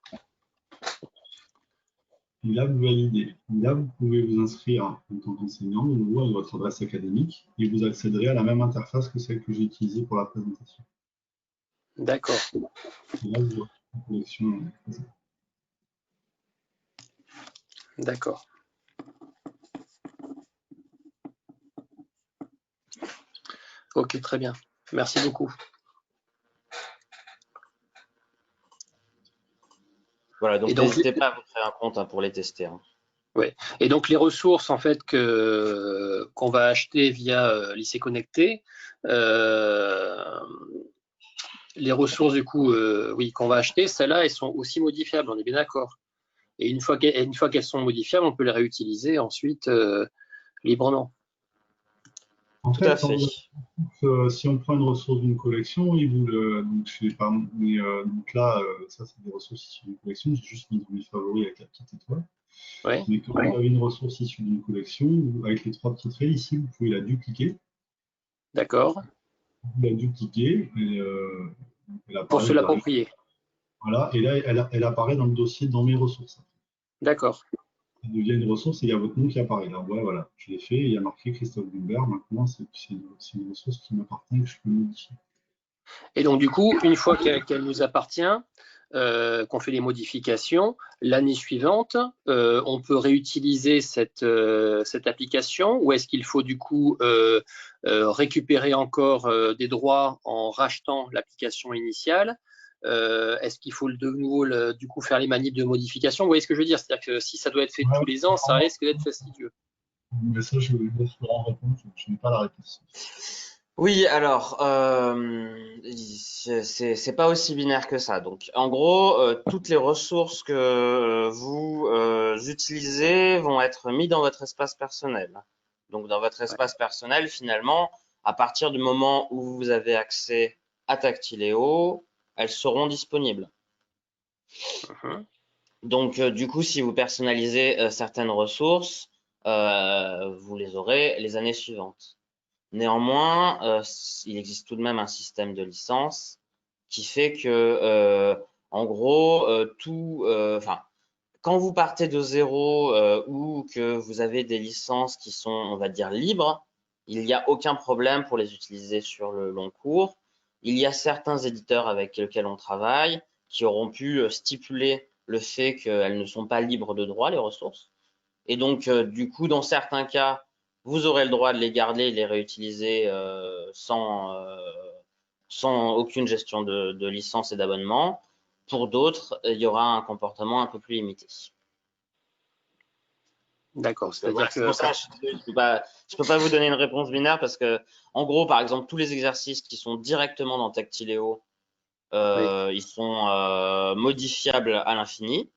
Et là, vous validez. Là, vous pouvez vous inscrire en tant qu'enseignant de nouveau à votre adresse académique et vous accéderez à la même interface que celle que j'ai utilisée pour la présentation. D'accord. Et là, vous aurez une connexion. D'accord. Ok, très bien. Merci beaucoup. Voilà, donc n'hésitez pas à vous créer un compte pour les tester. Ouais. Et donc les ressources en fait qu'on va acheter via lycée connecté, les ressources du coup, oui, qu'on va acheter, celles-là, elles sont aussi modifiables. On est bien d'accord. Et une fois qu'elles sont modifiables, on peut les réutiliser ensuite librement. En Tout à fait, fait. si on prend une ressource d'une collection, donc là, ça c'est des ressources issues d'une collection, j'ai juste mis dans mes favoris avec la petite étoile. Ouais. Mais quand vous avez une ressource issue d'une collection, avec les 3 petits traits ici, vous pouvez la dupliquer. D'accord. Vous la dupliquez, et elle Pour apparaît, se l'approprier. voilà, et là, elle apparaît dans le dossier dans mes ressources. D'accord. Ça devient une ressource et il y a votre nom qui apparaît. Là, ouais, voilà, je l'ai fait, et il y a marqué Christophe Gumbert. Maintenant, c'est une ressource qui m'appartient et que je peux modifier. Et donc du coup, une fois qu'elle nous appartient, qu'on fait les modifications, l'année suivante, on peut réutiliser cette application, ou est-ce qu'il faut du coup récupérer encore des droits en rachetant l'application initiale? Est-ce qu'il faut de nouveau du coup faire les manips de modification? Vous voyez ce que je veux dire? C'est-à-dire que si ça doit être fait tous les ans, ça risque d'être fastidieux. Mais ça, je vais laisse Laurent répondre, je n'ai pas la réponse. Oui, alors, c'est pas aussi binaire que ça. Donc, en gros, toutes les ressources que vous utilisez vont être mises dans votre espace personnel. Donc, dans votre espace personnel, finalement, à partir du moment où vous avez accès à Tactiléo, elles seront disponibles. Donc, du coup, si vous personnalisez certaines ressources, vous les aurez les années suivantes. Néanmoins, il existe tout de même un système de licence qui fait que, en gros, quand vous partez de zéro ou que vous avez des licences qui sont, on va dire, libres, il n'y a aucun problème pour les utiliser sur le long cours. Il y a certains éditeurs avec lesquels on travaille qui auront pu stipuler le fait qu'elles ne sont pas libres de droit, les ressources. Et donc, du coup, dans certains cas, vous aurez le droit de les garder et de les réutiliser sans aucune gestion de licence et d'abonnement. Pour d'autres, il y aura un comportement un peu plus limité. D'accord, Voilà, c'est-à-dire c'est pour ça que je peux pas vous donner une réponse binaire parce que, en gros, par exemple, tous les exercices qui sont directement dans Tactiléo, ils sont modifiables à l'infini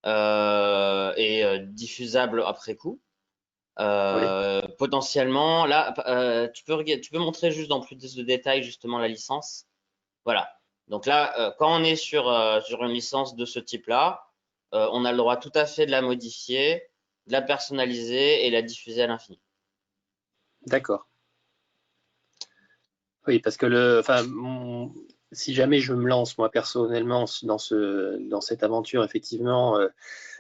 et diffusables après coup. Potentiellement, là, tu peux montrer juste dans plus de détails justement la licence. Voilà. Donc là, quand on est sur une licence de ce type-là, on a le droit tout à fait de la modifier, de la personnaliser et la diffuser à l'infini. D'accord. Oui, parce que si jamais je me lance moi personnellement dans cette aventure, effectivement,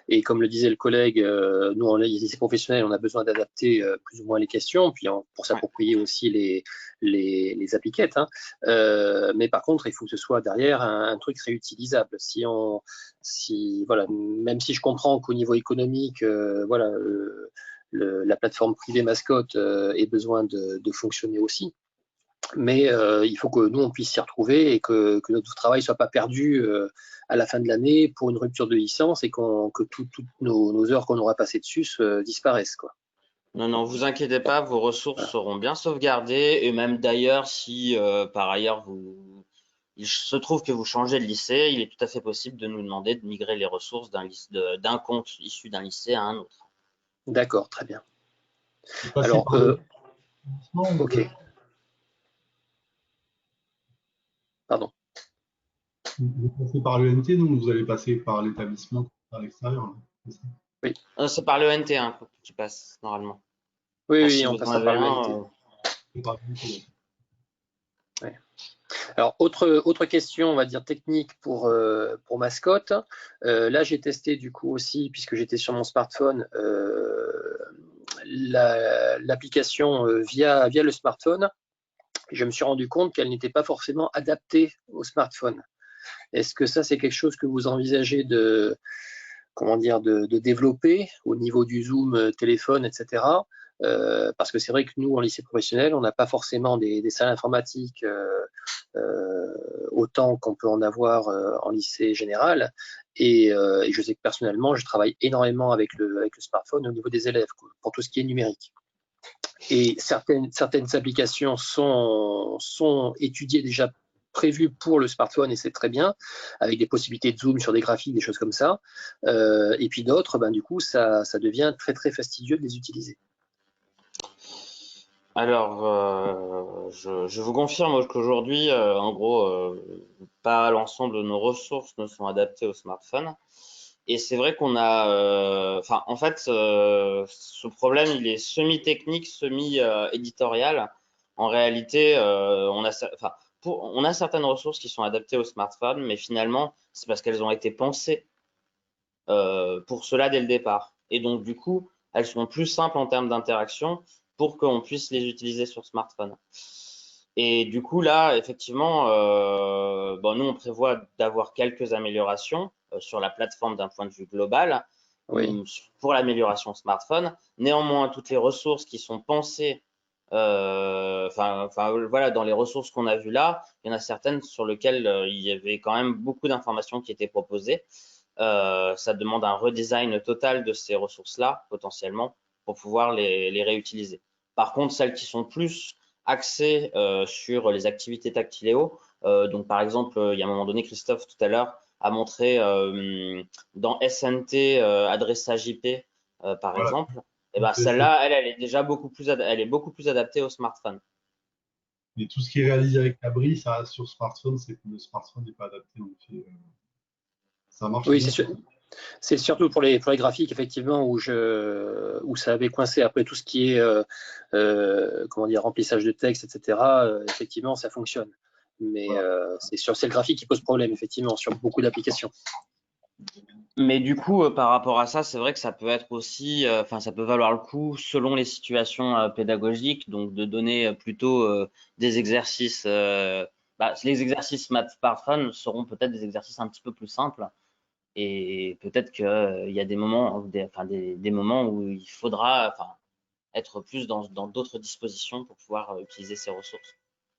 et comme le disait le collègue, nous en lycée professionnel, on a besoin d'adapter plus ou moins les questions, puis pour s'approprier aussi les appliquettes. Hein. Mais par contre, il faut que ce soit derrière un truc réutilisable. Voilà, même si je comprends qu'au niveau économique, voilà, la plateforme privée Mascotte ait besoin de fonctionner aussi. Mais il faut que nous, on puisse s'y retrouver et que notre travail ne soit pas perdu à la fin de l'année pour une rupture de licence et que toutes nos heures qu'on aura passées dessus disparaissent, quoi. Non, vous inquiétez pas, vos ressources seront bien sauvegardées et même d'ailleurs, si par ailleurs il se trouve que vous changez de lycée, il est tout à fait possible de nous demander de migrer les ressources d'un compte issu d'un lycée à un autre. D'accord, très bien. Alors, ok. Pardon. Vous passez par l'ENT, donc vous allez passer par l'établissement à l'extérieur. Oui. C'est par le NT1 qui passe normalement. Oui, Si on vous en passera avez par un, l'ENT. Ouais. Alors, autre question, on va dire technique pour Mascotte. Là, j'ai testé du coup aussi, puisque j'étais sur mon smartphone, l'application via le smartphone. Je me suis rendu compte qu'elle n'était pas forcément adaptée au smartphone. Est-ce que ça, c'est quelque chose que vous envisagez de développer au niveau du zoom téléphone, etc. parce que c'est vrai que nous, en lycée professionnel, on n'a pas forcément des salles informatiques autant qu'on peut en avoir en lycée général. Et je sais que personnellement, je travaille énormément avec le smartphone au niveau des élèves, quoi, pour tout ce qui est numérique. Et certaines applications sont étudiées déjà, prévues pour le smartphone, et c'est très bien, avec des possibilités de zoom sur des graphiques, des choses comme ça. Et puis d'autres, ben, du coup, ça devient très très fastidieux de les utiliser. Alors, je vous confirme qu'aujourd'hui, en gros, pas l'ensemble de nos ressources ne sont adaptées au smartphone. Et c'est vrai qu'on a, enfin, en fait, ce problème, il est semi-technique, semi-éditorial. En réalité, on a certaines ressources qui sont adaptées au smartphone, mais finalement, c'est parce qu'elles ont été pensées pour cela dès le départ. Et donc, du coup, elles sont plus simples en termes d'interaction pour qu'on puisse les utiliser sur smartphone. Et du coup, là, effectivement, nous, on prévoit d'avoir quelques améliorations sur la plateforme d'un point de vue global Oui. pour l'amélioration smartphone. Néanmoins, toutes les ressources qui sont pensées, voilà, dans les ressources qu'on a vues là, il y en a certaines sur lesquelles il y avait quand même beaucoup d'informations qui étaient proposées. Ça demande un redesign total de ces ressources-là, potentiellement, pour pouvoir les réutiliser. Par contre, celles qui sont plus axées sur les activités tactiléo, donc par exemple, il y a un moment donné, Christophe tout à l'heure a montré dans SNT adressage IP, par Voilà. exemple, et ben celle-là, elle est déjà beaucoup plus adaptée au smartphone. Mais tout ce qui est réalisé avec l'abri, ça sur smartphone, c'est que le smartphone n'est pas adapté. En fait, ça marche Oui, bien. c'est surtout pour les graphiques, effectivement, où ça avait coincé. Après tout ce qui est comment dire, remplissage de texte, etc., effectivement, ça fonctionne. Mais Voilà. c'est le graphique qui pose problème, effectivement, sur beaucoup d'applications. Mais du coup, par rapport à ça, c'est vrai que ça peut être aussi, ça peut valoir le coup selon les situations pédagogiques, donc de donner plutôt des exercices. Les exercices maths smartphone seront peut-être des exercices un petit peu plus simples, et peut-être qu'il y a des moments, des moments où il faudra, être plus dans d'autres dispositions pour pouvoir utiliser ces ressources.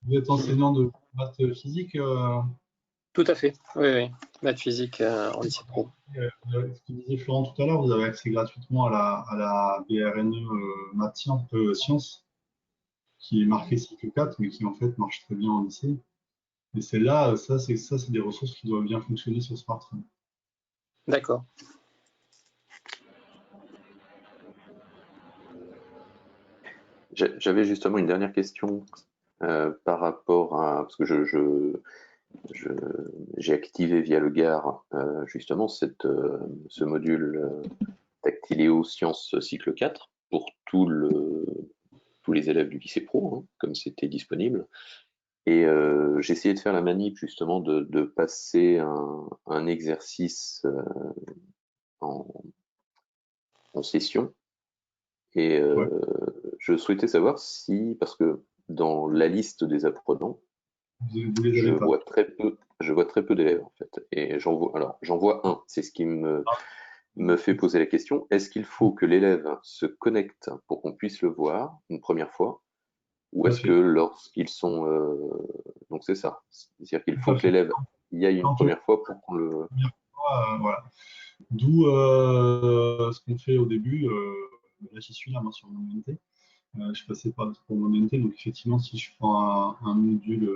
Vous êtes enseignant de maths physique. Tout à fait, oui, oui. Maths physique en lycée pro. Ce que disait Florent tout à l'heure, vous avez accès gratuitement à la BRNE maths sciences, qui est marquée cycle 4, mais qui en fait marche très bien en lycée. Et celle-là, ça, c'est des ressources qui doivent bien fonctionner sur smartphone. D'accord. J'avais justement une dernière question par rapport à, parce que j'ai activé via le GAR justement ce module Tactiléo Sciences cycle 4 pour tous les élèves du lycée pro, hein, comme c'était disponible. Et j'ai essayé de faire la manip justement de passer un exercice en session. Et Ouais. je souhaitais savoir si, parce que dans la liste des apprenants, Vous les avez pas. je vois très peu d'élèves en fait. Et j'en vois un. C'est ce qui me fait poser la question, est-ce qu'il faut que l'élève se connecte pour qu'on puisse le voir une première fois, ou Tout à est-ce que fait. lorsqu'ils sont... Donc c'est ça. C'est-à-dire qu'il Tout faut à que fait. l'élève y aille une Quand on première fois pour qu'on le... voilà. D'où ce qu'on fait au début. Là, j'y suis là, moi, sur mon NT. Je passais pas pour mon NT, donc effectivement, si je prends un module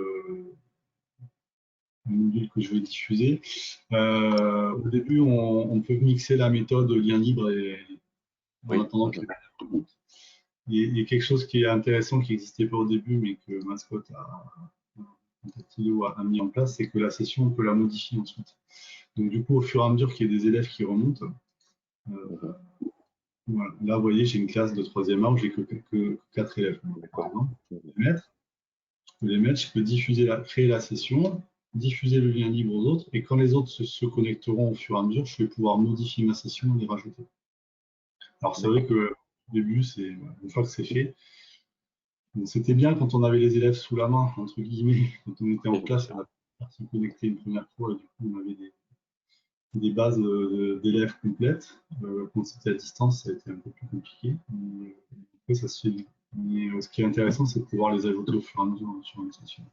que je vais diffuser, au début, on peut mixer la méthode lien libre et en Oui. attendant que les élèves remontent. Il y a quelque chose qui est intéressant, qui n'existait pas au début, mais que Mascot a mis en place, c'est que la session, on peut la modifier ensuite. Donc du coup, au fur et à mesure qu'il y a des élèves qui remontent, voilà. Là, vous voyez, j'ai une classe de 3e A où j'ai que 4 élèves. Par exemple, je peux les mettre, je peux créer la session, diffuser le lien libre aux autres, et quand les autres se connecteront au fur et à mesure, je vais pouvoir modifier ma session et les rajouter. Alors c'est vrai que au début, une fois que c'est fait, c'était bien quand on avait les élèves sous la main, entre guillemets, quand on était en classe, on a pu se connecter une première fois, et du coup, on avait des bases d'élèves complètes. Quand c'était à distance, ça a été un peu plus compliqué. après, ça se fait vite. Mais ce qui est intéressant, c'est de pouvoir les ajouter au fur et à mesure sur une session.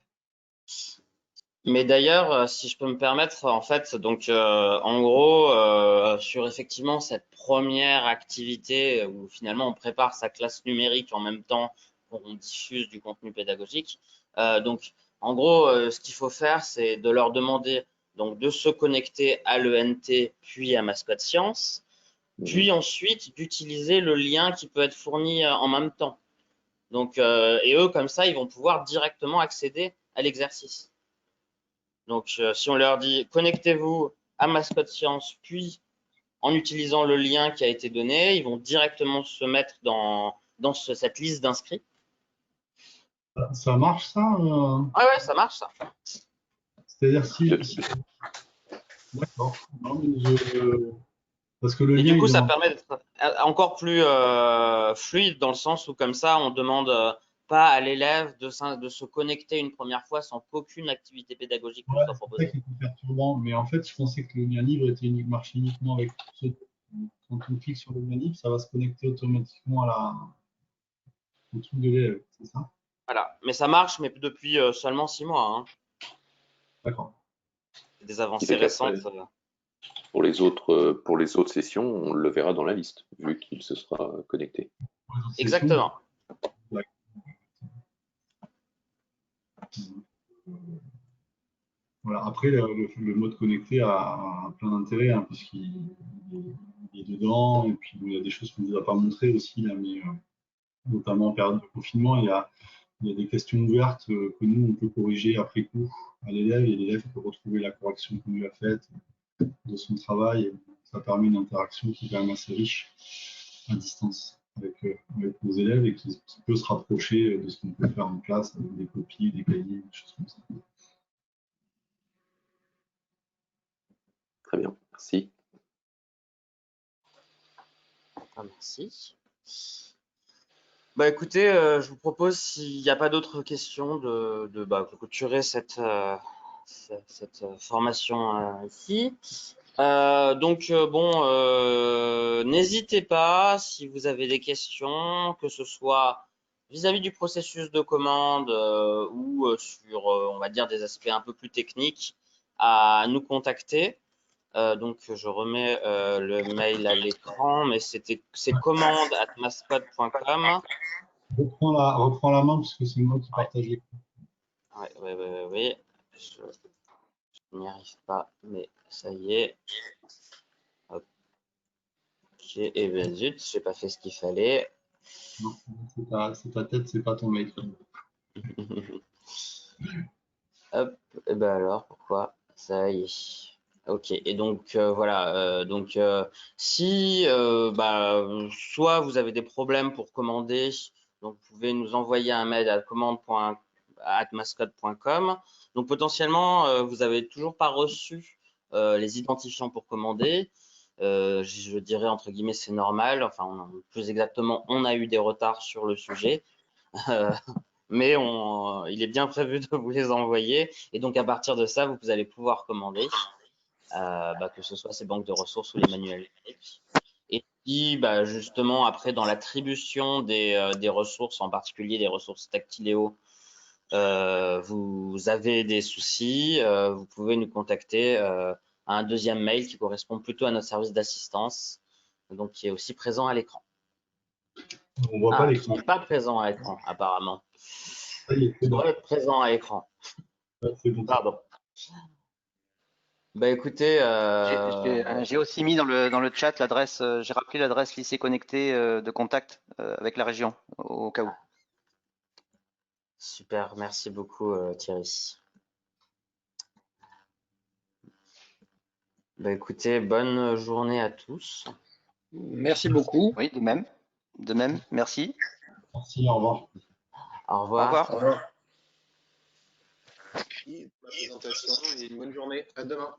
Mais d'ailleurs, si je peux me permettre, en fait, donc en gros, sur effectivement cette première activité où finalement on prépare sa classe numérique en même temps qu'on diffuse du contenu pédagogique, donc en gros, ce qu'il faut faire, c'est de leur demander donc de se connecter à l'ENT puis à Mascotte Science, puis ensuite d'utiliser le lien qui peut être fourni en même temps. Donc, et eux, comme ça, ils vont pouvoir directement accéder à l'exercice. Donc, si on leur dit connectez-vous à Mascotte Science, puis en utilisant le lien qui a été donné, ils vont directement se mettre dans cette liste d'inscrits. Ça marche, ça Ouais, ça marche, ça. C'est-à-dire si... D'accord. Non, mais parce que le Et lien, du coup, il ça demande... permet d'être encore plus fluide dans le sens où, comme ça, on demande pas à l'élève de se connecter une première fois sans qu'aucune activité pédagogique lui Ouais, soit c'est ça proposée. qui est perturbant. Mais en fait, je pensais que le lien libre marchait uniquement avec ceux. Quand on clique sur le lien libre, ça va se connecter automatiquement au truc de l'élève, c'est ça? Voilà. Mais ça marche, mais depuis seulement 6 mois. Hein. D'accord. Des Ce qui avancées fait qu'après, récentes. pour les autres sessions, on le verra dans la liste, vu qu'il se sera connecté. Pour les autres sessions, Exactement. voilà. Après, le mode connecté a plein d'intérêts, hein, puisqu'il est dedans, et puis il y a des choses qu'on ne nous a pas montrées aussi, là, mais notamment en période de confinement, il y a des questions ouvertes que nous, on peut corriger après coup à l'élève, et l'élève peut retrouver la correction qu'on lui a faite de son travail. Et ça permet une interaction qui est quand même assez riche à distance avec nos élèves et qui peut se rapprocher de ce qu'on peut faire en classe avec des copies, des cahiers, des choses comme ça. Très bien, merci. Ah, merci. Bah écoutez, je vous propose, s'il n'y a pas d'autres questions, de clôturer cette formation ici. Donc bon, n'hésitez pas si vous avez des questions, que ce soit vis-à-vis du processus de commande ou sur, on va dire, des aspects un peu plus techniques, à nous contacter. Donc je remets le mail à l'écran, mais c'est commande@mascotte.com. Reprends la main parce que c'est moi qui partage l'écran. Oui. Je n'y arrive pas, mais ça y est. Hop. Ok, et ben zut, j'ai pas fait ce qu'il fallait. Non, c'est ta tête, c'est pas ton mail. Hop, et ben alors, pourquoi ça y est. Ok, et donc voilà, si soit vous avez des problèmes pour commander, donc vous pouvez nous envoyer un mail à commande@mascotte.com. Donc potentiellement, vous avez toujours pas reçu les identifiants pour commander. Je dirais entre guillemets c'est normal. Enfin, plus exactement, on a eu des retards sur le sujet. Mais il est bien prévu de vous les envoyer. Et donc, à partir de ça, vous allez pouvoir commander, que ce soit ces banques de ressources ou les manuels numériques. Et puis, justement, après, dans l'attribution des ressources, en particulier des ressources Tactiléo, vous avez des soucis, vous pouvez nous contacter à un deuxième mail qui correspond plutôt à notre service d'assistance, donc qui est aussi présent à l'écran. On voit pas l'écran. Qui n'est pas présent à l'écran, apparemment. Ça y est, c'est bon. Doit être présent à l'écran. C'est bon. Pardon. Bah écoutez, J'ai aussi mis dans le chat l'adresse, j'ai rappelé l'adresse lycée connecté de contact avec la région, au cas où. super, merci beaucoup Thierry. Bah écoutez, bonne journée à tous. Merci beaucoup. Oui, de même. De même, merci. Merci, au revoir. Au Au revoir. revoir. Au revoir. La présentation et une bonne journée. À demain.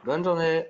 Bonne journée.